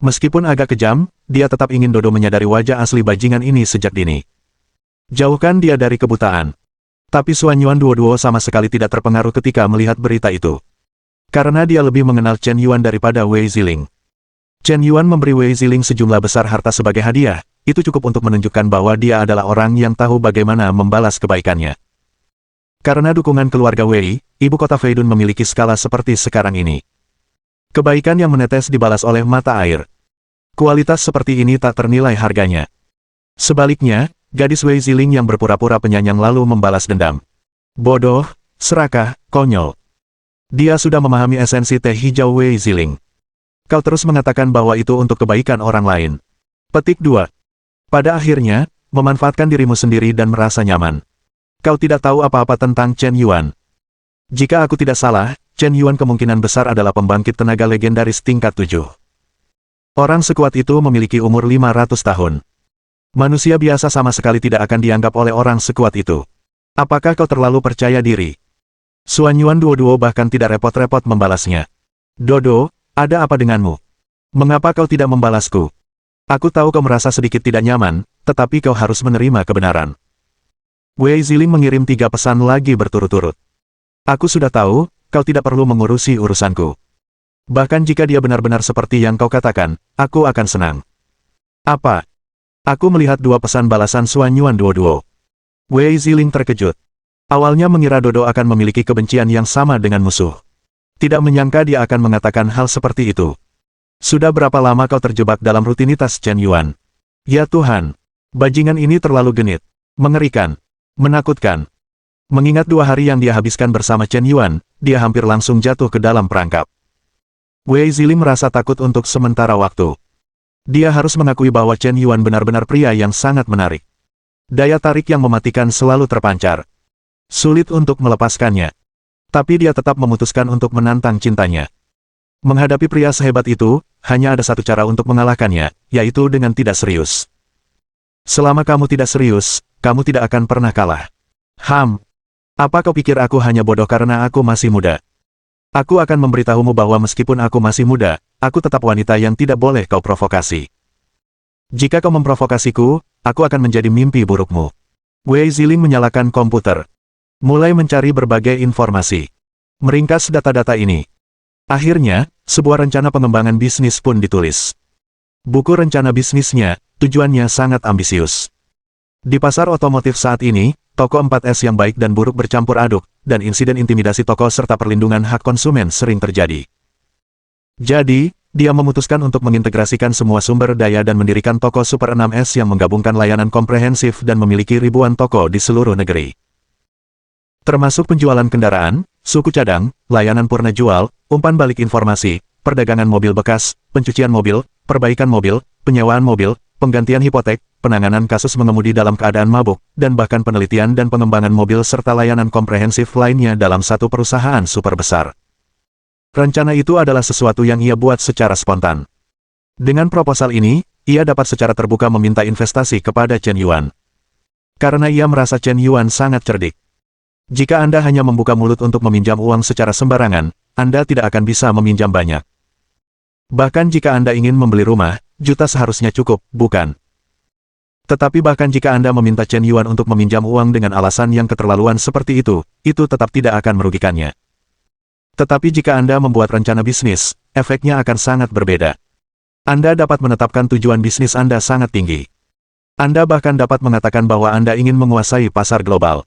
Meskipun agak kejam, dia tetap ingin Dodo menyadari wajah asli bajingan ini sejak dini. Jauhkan dia dari kebutaan. Tapi Xuan Yuan duo-duo sama sekali tidak terpengaruh ketika melihat berita itu. Karena dia lebih mengenal Chen Yuan daripada Wei Ziling. Chen Yuan memberi Wei Ziling sejumlah besar harta sebagai hadiah, itu cukup untuk menunjukkan bahwa dia adalah orang yang tahu bagaimana membalas kebaikannya. Karena dukungan keluarga Wei, ibu kota Feidun memiliki skala seperti sekarang ini. Kebaikan yang menetes dibalas oleh mata air. Kualitas seperti ini tak ternilai harganya. Sebaliknya, gadis Wei Ziling yang berpura-pura penyayang lalu membalas dendam. Bodoh, serakah, konyol. Dia sudah memahami esensi teh hijau Wei Ziling. Kau terus mengatakan bahwa itu untuk kebaikan orang lain. Petik 2. Pada akhirnya, memanfaatkan dirimu sendiri dan merasa nyaman. Kau tidak tahu apa-apa tentang Chen Yuan. Jika aku tidak salah, Chen Yuan kemungkinan besar adalah pembangkit tenaga legendaris tingkat 7. Orang sekuat itu memiliki umur 500 tahun. Manusia biasa sama sekali tidak akan dianggap oleh orang sekuat itu. Apakah kau terlalu percaya diri? Xuan Yuan duo-duo bahkan tidak repot-repot membalasnya. Dodo, ada apa denganmu? Mengapa kau tidak membalasku? Aku tahu kau merasa sedikit tidak nyaman, tetapi kau harus menerima kebenaran. Wei Ziling mengirim 3 pesan lagi berturut-turut. Aku sudah tahu, kau tidak perlu mengurusi urusanku. Bahkan jika dia benar-benar seperti yang kau katakan, aku akan senang. Apa? Aku melihat 2 pesan balasan Xuan Yuan duo-duo. Wei Ziling terkejut. Awalnya mengira Dodo akan memiliki kebencian yang sama dengan musuh. Tidak menyangka dia akan mengatakan hal seperti itu. Sudah berapa lama kau terjebak dalam rutinitas Chen Yuan? Ya Tuhan, bajingan ini terlalu genit, mengerikan, menakutkan. Mengingat 2 hari yang dia habiskan bersama Chen Yuan, dia hampir langsung jatuh ke dalam perangkap. Wei Ziling merasa takut untuk sementara waktu. Dia harus mengakui bahwa Chen Yuan benar-benar pria yang sangat menarik. Daya tarik yang mematikan selalu terpancar. Sulit untuk melepaskannya. Tapi dia tetap memutuskan untuk menantang cintanya. Menghadapi pria sehebat itu, hanya ada satu cara untuk mengalahkannya, yaitu dengan tidak serius. Selama kamu tidak serius, kamu tidak akan pernah kalah. Apa kau pikir aku hanya bodoh karena aku masih muda? Aku akan memberitahumu bahwa meskipun aku masih muda, aku tetap wanita yang tidak boleh kau provokasi. Jika kau memprovokasiku, aku akan menjadi mimpi burukmu. Wei Ziling menyalakan komputer. Mulai mencari berbagai informasi. Meringkas data-data ini. Akhirnya, sebuah rencana pengembangan bisnis pun ditulis. Buku rencana bisnisnya, tujuannya sangat ambisius. Di pasar otomotif saat ini, toko 4S yang baik dan buruk bercampur aduk, dan insiden intimidasi toko serta perlindungan hak konsumen sering terjadi. Jadi, dia memutuskan untuk mengintegrasikan semua sumber daya dan mendirikan toko Super 6S yang menggabungkan layanan komprehensif dan memiliki ribuan toko di seluruh negeri. Termasuk penjualan kendaraan, suku cadang, layanan purna jual, umpan balik informasi, perdagangan mobil bekas, pencucian mobil, perbaikan mobil, penyewaan mobil, penggantian hipotek, penanganan kasus mengemudi dalam keadaan mabuk, dan bahkan penelitian dan pengembangan mobil serta layanan komprehensif lainnya dalam satu perusahaan super besar. Rencana itu adalah sesuatu yang ia buat secara spontan. Dengan proposal ini, ia dapat secara terbuka meminta investasi kepada Chen Yuan. Karena ia merasa Chen Yuan sangat cerdik. Jika Anda hanya membuka mulut untuk meminjam uang secara sembarangan, Anda tidak akan bisa meminjam banyak. Bahkan jika Anda ingin membeli rumah, juta seharusnya cukup, bukan? Tetapi bahkan jika Anda meminta Chen Yuan untuk meminjam uang dengan alasan yang keterlaluan seperti itu tetap tidak akan merugikannya. Tetapi jika Anda membuat rencana bisnis, efeknya akan sangat berbeda. Anda dapat menetapkan tujuan bisnis Anda sangat tinggi. Anda bahkan dapat mengatakan bahwa Anda ingin menguasai pasar global.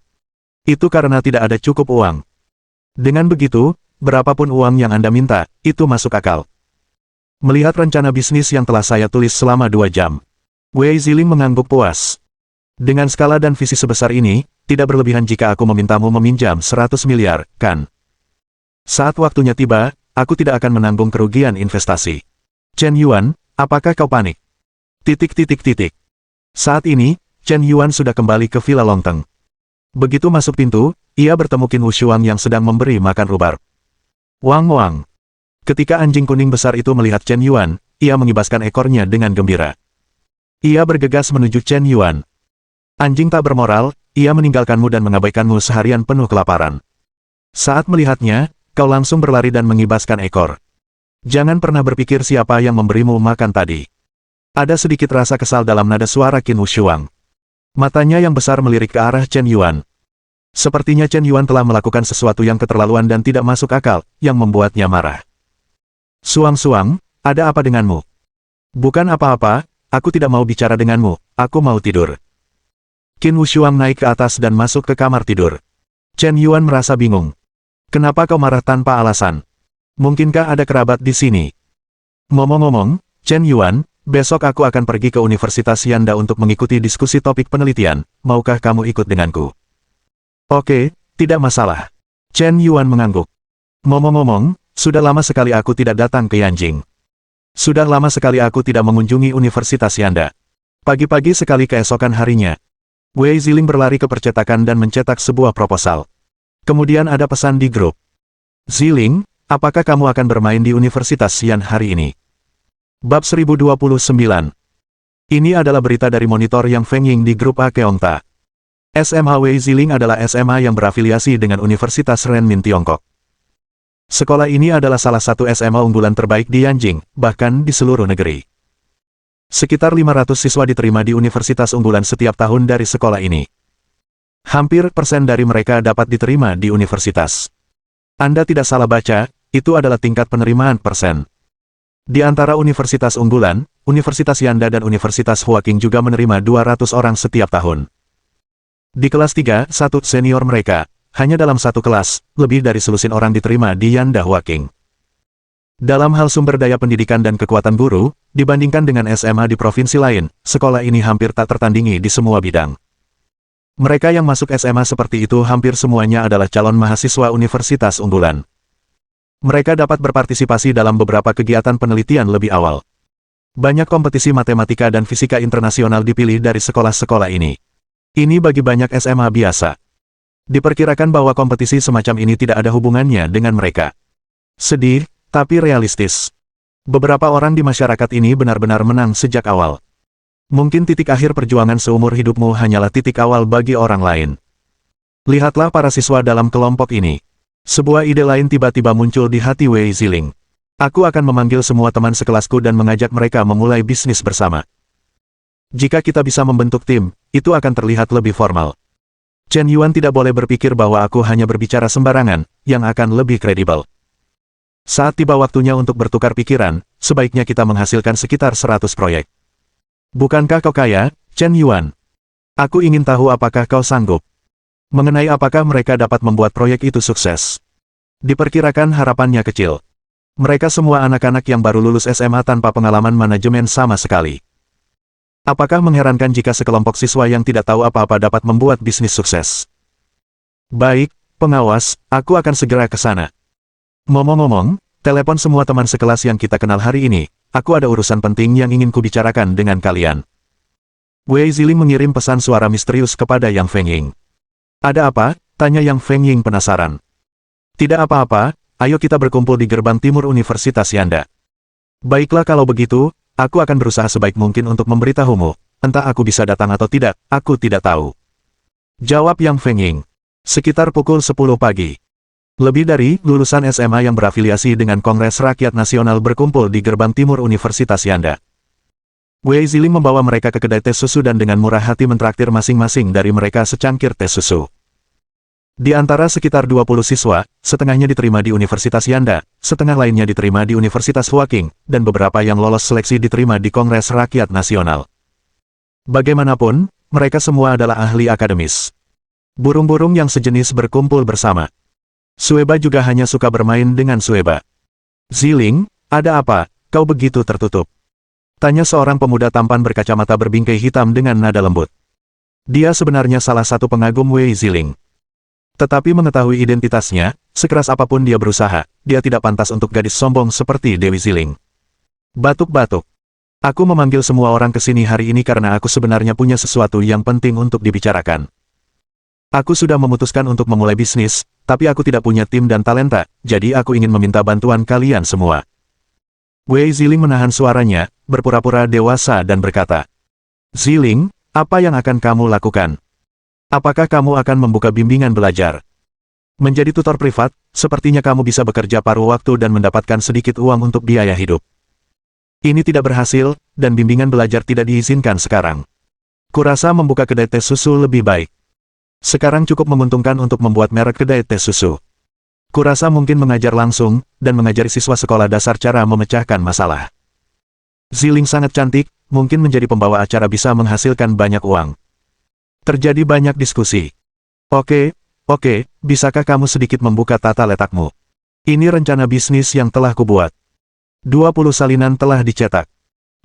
Itu karena tidak ada cukup uang. Dengan begitu, berapapun uang yang Anda minta, itu masuk akal. Melihat rencana bisnis yang telah saya tulis selama 2 jam, Wei Ziling mengangguk puas. Dengan skala dan visi sebesar ini, tidak berlebihan jika aku memintamu meminjam 100 miliar, kan? Saat waktunya tiba, aku tidak akan menanggung kerugian investasi. Chen Yuan, apakah kau panik? Saat ini, Chen Yuan sudah kembali ke Villa Longteng. Begitu masuk pintu, ia bertemu Qin Wushuang yang sedang memberi makan rhubarb. Wang. Ketika anjing kuning besar itu melihat Chen Yuan, ia mengibaskan ekornya dengan gembira. Ia bergegas menuju Chen Yuan. Anjing tak bermoral, ia meninggalkanmu dan mengabaikanmu seharian penuh kelaparan. Saat melihatnya, kau langsung berlari dan mengibaskan ekor. Jangan pernah berpikir siapa yang memberimu makan tadi. Ada sedikit rasa kesal dalam nada suara Qin Wushuang. Matanya yang besar melirik ke arah Chen Yuan. Sepertinya Chen Yuan telah melakukan sesuatu yang keterlaluan dan tidak masuk akal, yang membuatnya marah. Suang, ada apa denganmu? Bukan apa-apa, aku tidak mau bicara denganmu, aku mau tidur. Qin Wushuang naik ke atas dan masuk ke kamar tidur. Chen Yuan merasa bingung. Kenapa kau marah tanpa alasan? Mungkinkah ada kerabat di sini? Ngomong-ngomong, Chen Yuan, besok aku akan pergi ke Universitas Yanda untuk mengikuti diskusi topik penelitian, maukah kamu ikut denganku? Oke, tidak masalah. Chen Yuan mengangguk. Ngomong-ngomong, sudah lama sekali aku tidak datang ke Yanjing. Sudah lama sekali aku tidak mengunjungi Universitas Yanda. Pagi-pagi sekali keesokan harinya, Wei Ziling berlari ke percetakan dan mencetak sebuah proposal. Kemudian ada pesan di grup. Ziling, apakah kamu akan bermain di Universitas Yan hari ini? Bab 1029. Ini adalah berita dari monitor yang Feng Ying di grup Akeongta. SMA Wei Ziling adalah SMA yang berafiliasi dengan Universitas Renmin Tiongkok. Sekolah ini adalah salah satu SMA unggulan terbaik di Yanjing, bahkan di seluruh negeri. Sekitar 500 siswa diterima di universitas unggulan setiap tahun dari sekolah ini. Hampir persen dari mereka dapat diterima di universitas. Anda tidak salah baca, itu adalah tingkat penerimaan persen. Di antara universitas unggulan, Universitas Yanda dan Universitas Huaking juga menerima 200 orang setiap tahun. Di kelas 3, satu senior mereka, hanya dalam satu kelas, lebih dari selusin orang diterima di Yanda Huaking. Dalam hal sumber daya pendidikan dan kekuatan guru, dibandingkan dengan SMA di provinsi lain, sekolah ini hampir tak tertandingi di semua bidang. Mereka yang masuk SMA seperti itu hampir semuanya adalah calon mahasiswa universitas unggulan. Mereka dapat berpartisipasi dalam beberapa kegiatan penelitian lebih awal. Banyak kompetisi matematika dan fisika internasional dipilih dari sekolah-sekolah ini. Ini bagi banyak SMA biasa. Diperkirakan bahwa kompetisi semacam ini tidak ada hubungannya dengan mereka. Sedih, tapi realistis. Beberapa orang di masyarakat ini benar-benar menang sejak awal. Mungkin titik akhir perjuangan seumur hidupmu hanyalah titik awal bagi orang lain. Lihatlah para siswa dalam kelompok ini. Sebuah ide lain tiba-tiba muncul di hati Wei Ziling. Aku akan memanggil semua teman sekelasku dan mengajak mereka memulai bisnis bersama. Jika kita bisa membentuk tim, itu akan terlihat lebih formal. Chen Yuan tidak boleh berpikir bahwa aku hanya berbicara sembarangan, yang akan lebih kredibel. Saat tiba waktunya untuk bertukar pikiran, sebaiknya kita menghasilkan sekitar 100 proyek. Bukankah kau kaya, Chen Yuan? Aku ingin tahu apakah kau sanggup. Mengenai apakah mereka dapat membuat proyek itu sukses. Diperkirakan harapannya kecil. Mereka semua anak-anak yang baru lulus SMA tanpa pengalaman manajemen sama sekali. Apakah mengherankan jika sekelompok siswa yang tidak tahu apa-apa dapat membuat bisnis sukses? Baik, pengawas, aku akan segera ke sana. Ngomong-ngomong, telepon semua teman sekelas yang kita kenal hari ini. Aku ada urusan penting yang ingin kubicarakan dengan kalian. Wei Ziling mengirim pesan suara misterius kepada Yang Fengying. Ada apa? Tanya Yang Fengying penasaran. Tidak apa-apa, ayo kita berkumpul di gerbang timur Universitas Yanda. Baiklah kalau begitu, aku akan berusaha sebaik mungkin untuk memberitahumu. Entah aku bisa datang atau tidak, aku tidak tahu. Jawab Yang Fengying. Sekitar pukul 10 pagi. Lebih dari lulusan SMA yang berafiliasi dengan Kongres Rakyat Nasional berkumpul di gerbang timur Universitas Yanda. Wei Ziling membawa mereka ke kedai teh susu dan dengan murah hati mentraktir masing-masing dari mereka secangkir teh susu. Di antara sekitar 20 siswa, setengahnya diterima di Universitas Yanda, setengah lainnya diterima di Universitas Huaking, dan beberapa yang lolos seleksi diterima di Kongres Rakyat Nasional. Bagaimanapun, mereka semua adalah ahli akademis. Burung-burung yang sejenis berkumpul bersama. Sueba juga hanya suka bermain dengan Sueba. Ziling, ada apa? Kau begitu tertutup? Tanya seorang pemuda tampan berkacamata berbingkai hitam dengan nada lembut. Dia sebenarnya salah satu pengagum Wei Ziling. Tetapi mengetahui identitasnya, sekeras apapun dia berusaha, dia tidak pantas untuk gadis sombong seperti Dewi Ziling. Batuk-batuk. Aku memanggil semua orang ke sini hari ini karena aku sebenarnya punya sesuatu yang penting untuk dibicarakan. Aku sudah memutuskan untuk memulai bisnis, tapi aku tidak punya tim dan talenta, jadi aku ingin meminta bantuan kalian semua. Wei Ziling menahan suaranya, berpura-pura dewasa dan berkata, Ziling, apa yang akan kamu lakukan? Apakah kamu akan membuka bimbingan belajar? Menjadi tutor privat, sepertinya kamu bisa bekerja paruh waktu dan mendapatkan sedikit uang untuk biaya hidup. Ini tidak berhasil, dan bimbingan belajar tidak diizinkan sekarang. Kurasa membuka kedai teh susu lebih baik. Sekarang cukup menguntungkan untuk membuat merek kedai teh susu. Kurasa mungkin mengajar langsung, dan mengajari siswa sekolah dasar cara memecahkan masalah. Ziling sangat cantik, mungkin menjadi pembawa acara bisa menghasilkan banyak uang. Terjadi banyak diskusi. Oke, bisakah kamu sedikit membuka tata letakmu? Ini rencana bisnis yang telah kubuat. 20 salinan telah dicetak.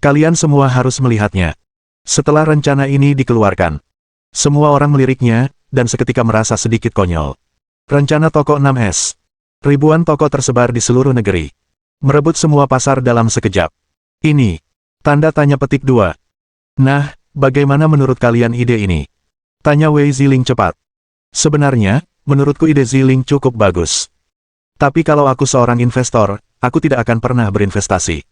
Kalian semua harus melihatnya. Setelah rencana ini dikeluarkan, semua orang meliriknya, dan seketika merasa sedikit konyol. Rencana toko 6S. Ribuan toko tersebar di seluruh negeri. Merebut semua pasar dalam sekejap. Ini. Tanda tanya petik 2. Nah, bagaimana menurut kalian ide ini? Tanya Wei Ziling cepat. Sebenarnya, menurutku ide Ziling cukup bagus. Tapi kalau aku seorang investor, aku tidak akan pernah berinvestasi.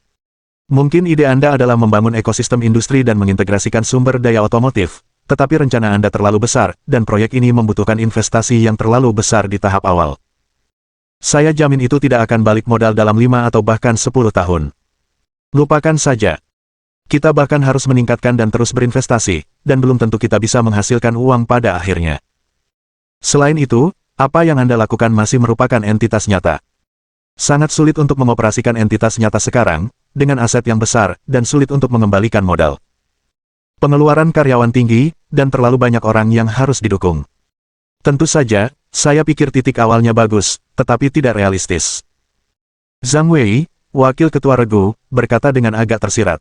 Mungkin ide Anda adalah membangun ekosistem industri dan mengintegrasikan sumber daya otomotif, tetapi rencana Anda terlalu besar, dan proyek ini membutuhkan investasi yang terlalu besar di tahap awal. Saya jamin itu tidak akan balik modal dalam 5 atau bahkan 10 tahun. Lupakan saja. Kita bahkan harus meningkatkan dan terus berinvestasi, dan belum tentu kita bisa menghasilkan uang pada akhirnya. Selain itu, apa yang Anda lakukan masih merupakan entitas nyata. Sangat sulit untuk mengoperasikan entitas nyata sekarang, dengan aset yang besar, dan sulit untuk mengembalikan modal. Pengeluaran karyawan tinggi, dan terlalu banyak orang yang harus didukung. Tentu saja, saya pikir titik awalnya bagus, tetapi tidak realistis. Zhang Wei, wakil ketua regu, berkata dengan agak tersirat.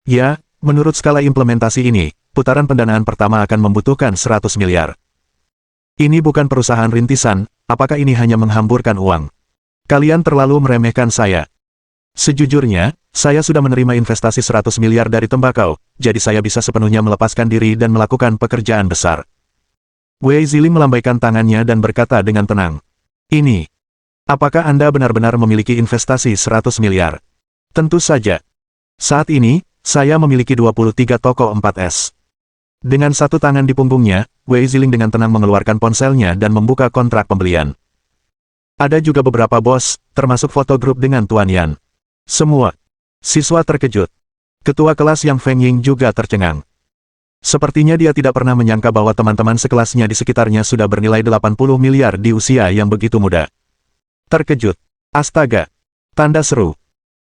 Ya, menurut skala implementasi ini, putaran pendanaan pertama akan membutuhkan 100 miliar. Ini bukan perusahaan rintisan, apakah ini hanya menghamburkan uang? Kalian terlalu meremehkan saya. Sejujurnya, saya sudah menerima investasi 100 miliar dari tembakau, jadi saya bisa sepenuhnya melepaskan diri dan melakukan pekerjaan besar. Wei Ziling melambaikan tangannya dan berkata dengan tenang. Ini. Apakah Anda benar-benar memiliki investasi 100 miliar? Tentu saja. Saat ini, saya memiliki 23 toko 4S. Dengan satu tangan di punggungnya, Wei Ziling dengan tenang mengeluarkan ponselnya dan membuka kontrak pembelian. Ada juga beberapa bos, termasuk foto grup dengan Tuan Yan. Semua siswa terkejut. Ketua kelas Yang Fengying juga tercengang. Sepertinya dia tidak pernah menyangka bahwa teman-teman sekelasnya di sekitarnya sudah bernilai 80 miliar di usia yang begitu muda. Terkejut. Astaga. Tanda seru.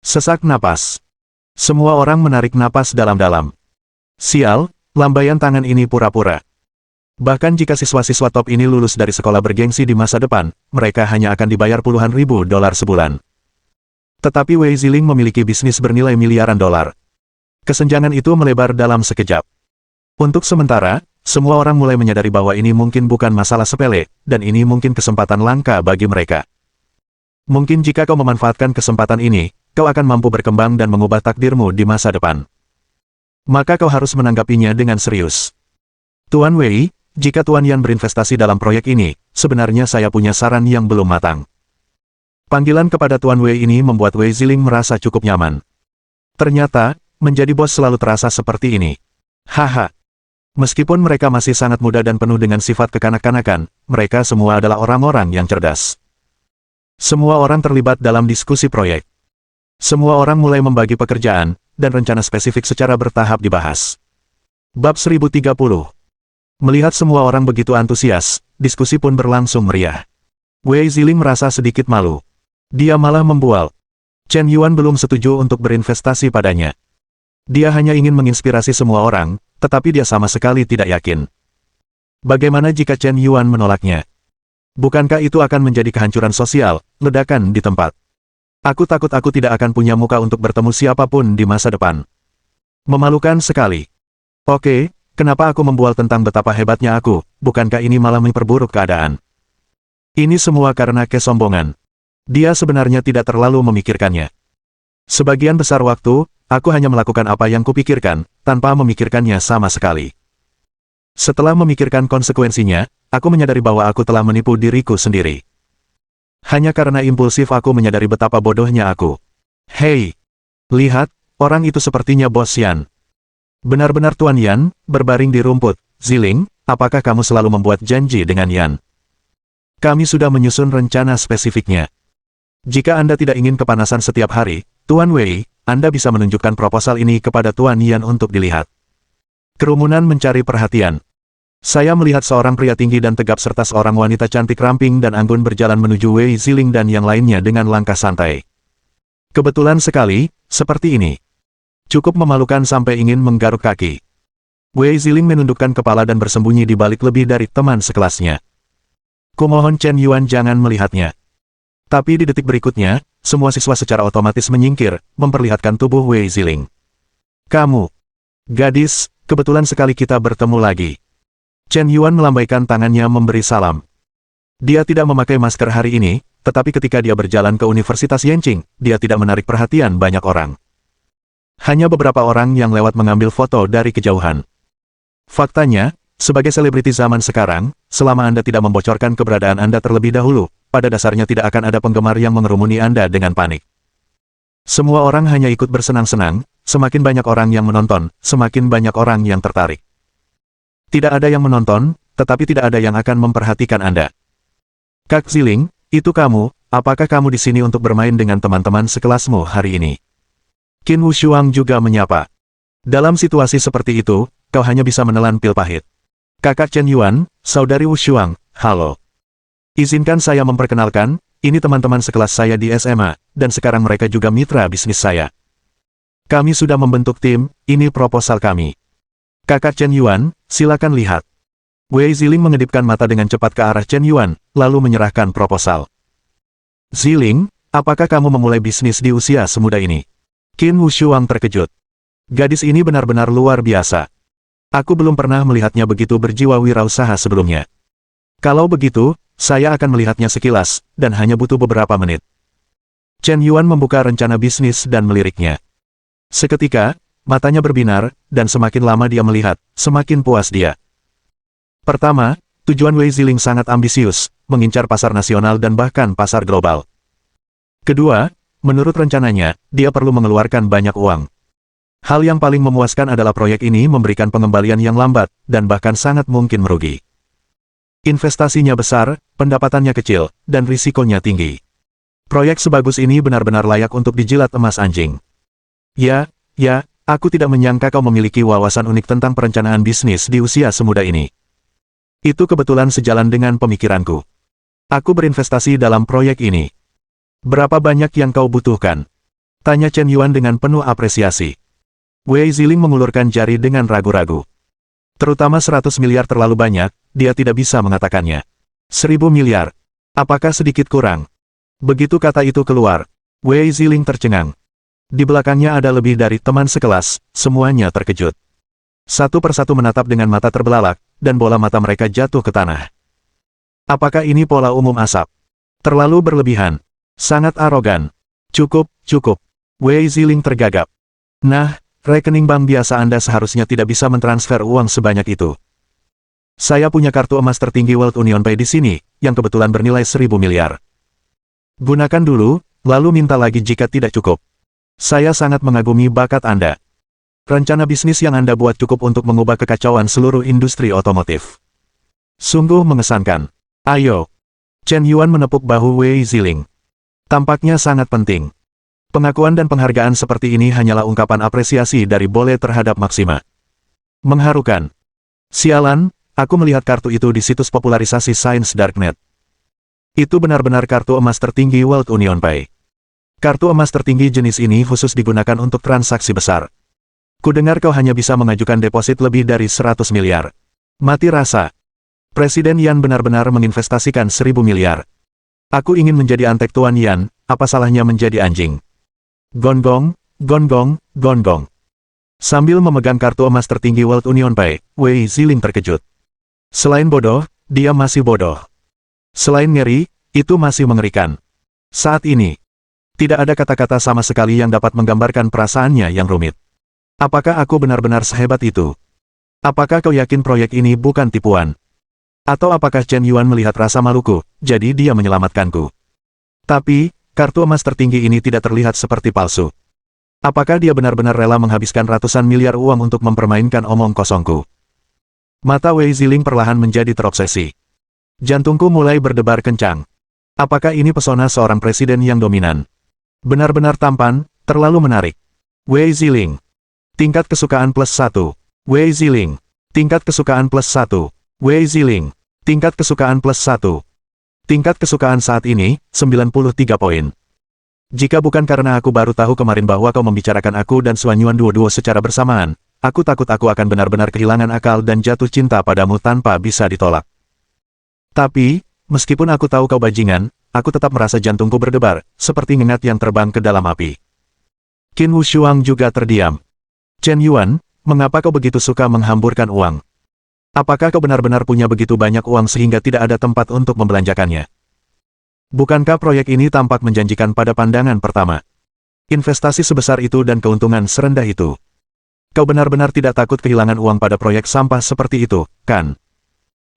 Sesak napas. Semua orang menarik napas dalam-dalam. Sial, Lambaian tangan ini pura-pura. Bahkan jika siswa-siswa top ini lulus dari sekolah bergengsi di masa depan, mereka hanya akan dibayar puluhan ribu dolar sebulan. Tetapi Wei Ziling memiliki bisnis bernilai miliaran dolar. Kesenjangan itu melebar dalam sekejap. Untuk sementara, semua orang mulai menyadari bahwa ini mungkin bukan masalah sepele, dan ini mungkin kesempatan langka bagi mereka. Mungkin jika kau memanfaatkan kesempatan ini, kau akan mampu berkembang dan mengubah takdirmu di masa depan. Maka kau harus menanggapinya dengan serius. Tuan Wei, jika Tuan Yan berinvestasi dalam proyek ini, sebenarnya saya punya saran yang belum matang. Panggilan kepada Tuan Wei ini membuat Wei Ziling merasa cukup nyaman. Ternyata, menjadi bos selalu terasa seperti ini. Haha. Meskipun mereka masih sangat muda dan penuh dengan sifat kekanak-kanakan, mereka semua adalah orang-orang yang cerdas. Semua orang terlibat dalam diskusi proyek. Semua orang mulai membagi pekerjaan, dan rencana spesifik secara bertahap dibahas. Bab 1030. Melihat semua orang begitu antusias, diskusi pun berlangsung meriah. Wei Ziling merasa sedikit malu. Dia malah membual. Chen Yuan belum setuju untuk berinvestasi padanya. Dia hanya ingin menginspirasi semua orang, tetapi dia sama sekali tidak yakin. Bagaimana jika Chen Yuan menolaknya? Bukankah itu akan menjadi kehancuran sosial, ledakan di tempat? Aku takut aku tidak akan punya muka untuk bertemu siapapun di masa depan. Memalukan sekali. Oke, kenapa aku membual tentang betapa hebatnya aku, bukankah ini malah memperburuk keadaan? Ini semua karena kesombongan. Dia sebenarnya tidak terlalu memikirkannya. Sebagian besar waktu, aku hanya melakukan apa yang kupikirkan, tanpa memikirkannya sama sekali. Setelah memikirkan konsekuensinya, aku menyadari bahwa aku telah menipu diriku sendiri. Hanya karena impulsif aku menyadari betapa bodohnya aku. Hei! Lihat, orang itu sepertinya Bos Yan. Benar-benar Tuan Yan, berbaring di rumput. Ziling, apakah kamu selalu membuat janji dengan Yan? Kami sudah menyusun rencana spesifiknya. Jika Anda tidak ingin kepanasan setiap hari, Tuan Wei, Anda bisa menunjukkan proposal ini kepada Tuan Yan untuk dilihat. Kerumunan mencari perhatian. Saya melihat seorang pria tinggi dan tegap serta seorang wanita cantik ramping dan anggun berjalan menuju Wei Ziling dan yang lainnya dengan langkah santai. Kebetulan sekali, seperti ini. Cukup memalukan sampai ingin menggaruk kaki. Wei Ziling menundukkan kepala dan bersembunyi di balik lebih dari teman sekelasnya. Kumohon Chen Yuan jangan melihatnya. Tapi di detik berikutnya, semua siswa secara otomatis menyingkir, memperlihatkan tubuh Wei Ziling. Kamu, gadis, kebetulan sekali kita bertemu lagi. Chen Yuan melambaikan tangannya memberi salam. Dia tidak memakai masker hari ini, tetapi ketika dia berjalan ke Universitas Yenqing, dia tidak menarik perhatian banyak orang. Hanya beberapa orang yang lewat mengambil foto dari kejauhan. Faktanya, sebagai selebriti zaman sekarang, selama Anda tidak membocorkan keberadaan Anda terlebih dahulu, pada dasarnya tidak akan ada penggemar yang mengerumuni Anda dengan panik. Semua orang hanya ikut bersenang-senang, semakin banyak orang yang menonton, semakin banyak orang yang tertarik. Tidak ada yang menonton, tetapi tidak ada yang akan memperhatikan Anda. Kak Ziling, itu kamu, apakah kamu di sini untuk bermain dengan teman-teman sekelasmu hari ini? Qin Wushuang juga menyapa. Dalam situasi seperti itu, kau hanya bisa menelan pil pahit. Kakak Chen Yuan, saudari Wushuang, halo. Izinkan saya memperkenalkan, ini teman-teman sekelas saya di SMA, dan sekarang mereka juga mitra bisnis saya. Kami sudah membentuk tim, ini proposal kami. Kakak Chen Yuan, silakan lihat. Wei Ziling mengedipkan mata dengan cepat ke arah Chen Yuan, lalu menyerahkan proposal. Ziling, apakah kamu memulai bisnis di usia semuda ini? Qin Wushuang terkejut. Gadis ini benar-benar luar biasa. Aku belum pernah melihatnya begitu berjiwa wirausaha sebelumnya. Kalau begitu, saya akan melihatnya sekilas, dan hanya butuh beberapa menit. Chen Yuan membuka rencana bisnis dan meliriknya. Seketika, matanya berbinar, dan semakin lama dia melihat, semakin puas dia. Pertama, tujuan Wei Ziling sangat ambisius, mengincar pasar nasional dan bahkan pasar global. Kedua, menurut rencananya, dia perlu mengeluarkan banyak uang. Hal yang paling memuaskan adalah proyek ini memberikan pengembalian yang lambat, dan bahkan sangat mungkin merugi. Investasinya besar, pendapatannya kecil, dan risikonya tinggi. Proyek sebagus ini benar-benar layak untuk dijilat emas anjing. Ya, aku tidak menyangka kau memiliki wawasan unik tentang perencanaan bisnis di usia semuda ini. Itu kebetulan sejalan dengan pemikiranku. Aku berinvestasi dalam proyek ini. Berapa banyak yang kau butuhkan? Tanya Chen Yuan dengan penuh apresiasi. Wei Ziling mengulurkan jari dengan ragu-ragu. Terutama 100 miliar terlalu banyak, dia tidak bisa mengatakannya. 1000 miliar. Apakah sedikit kurang? Begitu kata itu keluar, Wei Ziling tercengang. Di belakangnya ada lebih dari teman sekelas, semuanya terkejut. Satu persatu menatap dengan mata terbelalak, dan bola mata mereka jatuh ke tanah. Apakah ini pola umum asap? Terlalu berlebihan. Sangat arogan. Cukup, cukup. Wei Ziling tergagap. Nah, rekening bank biasa Anda seharusnya tidak bisa mentransfer uang sebanyak itu. Saya punya kartu emas tertinggi World Union Pay di sini, yang kebetulan bernilai 1000 miliar. Gunakan dulu, lalu minta lagi jika tidak cukup. Saya sangat mengagumi bakat Anda. Rencana bisnis yang Anda buat cukup untuk mengubah kekacauan seluruh industri otomotif. Sungguh mengesankan. Ayo. Chen Yuan menepuk bahu Wei Ziling. Tampaknya sangat penting. Pengakuan dan penghargaan seperti ini hanyalah ungkapan apresiasi dari Bole terhadap Maxima. Mengharukan. Sialan, aku melihat kartu itu di situs popularisasi sains Darknet. Itu benar-benar kartu emas tertinggi World Union Pay. Kartu emas tertinggi jenis ini khusus digunakan untuk transaksi besar. Kudengar kau hanya bisa mengajukan deposit lebih dari 100 miliar. Mati rasa. Presiden Yan benar-benar menginvestasikan 1000 miliar. Aku ingin menjadi antek Tuan Yan, apa salahnya menjadi anjing? Gonggong, gonggong, gonggong. Sambil memegang kartu emas tertinggi World Union Pay, Wei Ziling terkejut. Selain bodoh, dia masih bodoh. Selain ngeri, itu masih mengerikan. Saat ini, tidak ada kata-kata sama sekali yang dapat menggambarkan perasaannya yang rumit. Apakah aku benar-benar sehebat itu? Apakah kau yakin proyek ini bukan tipuan? Atau apakah Chen Yuan melihat rasa maluku, jadi dia menyelamatkanku? Tapi, kartu emas tertinggi ini tidak terlihat seperti palsu. Apakah dia benar-benar rela menghabiskan ratusan miliar uang untuk mempermainkan omong kosongku? Mata Wei Ziling perlahan menjadi terobsesi. Jantungku mulai berdebar kencang. Apakah ini pesona seorang presiden yang dominan? Benar-benar tampan, terlalu menarik. Wei Ziling. Tingkat kesukaan +1. Wei Ziling. Tingkat kesukaan +1. Wei Ziling. Tingkat kesukaan +1. Tingkat kesukaan saat ini, 93 poin. Jika bukan karena aku baru tahu kemarin bahwa kau membicarakan aku dan Xuan Yuan duo-duo secara bersamaan, aku takut aku akan benar-benar kehilangan akal dan jatuh cinta padamu tanpa bisa ditolak. Tapi, meskipun aku tahu kau bajingan, aku tetap merasa jantungku berdebar, seperti ngengat yang terbang ke dalam api. Qin Wushuang juga terdiam. Chen Yuan, mengapa kau begitu suka menghamburkan uang? Apakah kau benar-benar punya begitu banyak uang sehingga tidak ada tempat untuk membelanjakannya? Bukankah proyek ini tampak menjanjikan pada pandangan pertama? Investasi sebesar itu dan keuntungan serendah itu. Kau benar-benar tidak takut kehilangan uang pada proyek sampah seperti itu, kan?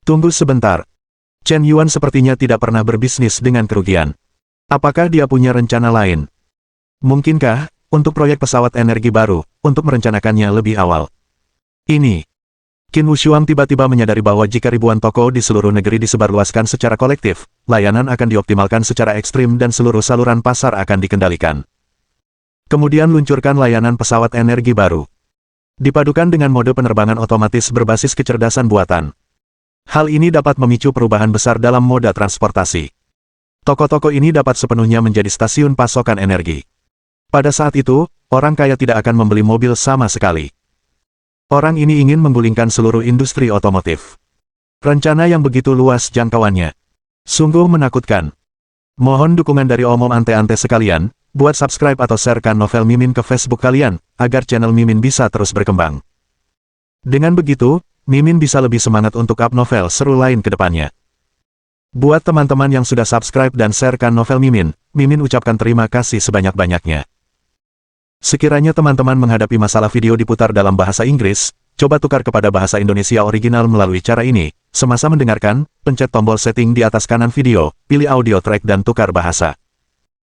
Tunggu sebentar. Chen Yuan sepertinya tidak pernah berbisnis dengan kerugian. Apakah dia punya rencana lain? Mungkinkah, untuk proyek pesawat energi baru, untuk merencanakannya lebih awal? Ini. Qin Wushuang tiba-tiba menyadari bahwa jika ribuan toko di seluruh negeri disebarluaskan secara kolektif, layanan akan dioptimalkan secara ekstrim dan seluruh saluran pasar akan dikendalikan. Kemudian luncurkan layanan pesawat energi baru. Dipadukan dengan mode penerbangan otomatis berbasis kecerdasan buatan. Hal ini dapat memicu perubahan besar dalam moda transportasi. Toko-toko ini dapat sepenuhnya menjadi stasiun pasokan energi. Pada saat itu, orang kaya tidak akan membeli mobil sama sekali. Orang ini ingin menggulingkan seluruh industri otomotif. Rencana yang begitu luas jangkauannya. Sungguh menakutkan. Mohon dukungan dari omom ante-ante sekalian, buat subscribe atau sharekan novel Mimin ke Facebook kalian, agar channel Mimin bisa terus berkembang. Dengan begitu, Mimin bisa lebih semangat untuk up novel seru lain ke depannya. Buat teman-teman yang sudah subscribe dan sharekan novel Mimin, Mimin ucapkan terima kasih sebanyak-banyaknya. Sekiranya teman-teman menghadapi masalah video diputar dalam bahasa Inggris, coba tukar kepada bahasa Indonesia original melalui cara ini. Semasa mendengarkan, pencet tombol setting di atas kanan video, pilih audio track dan tukar bahasa.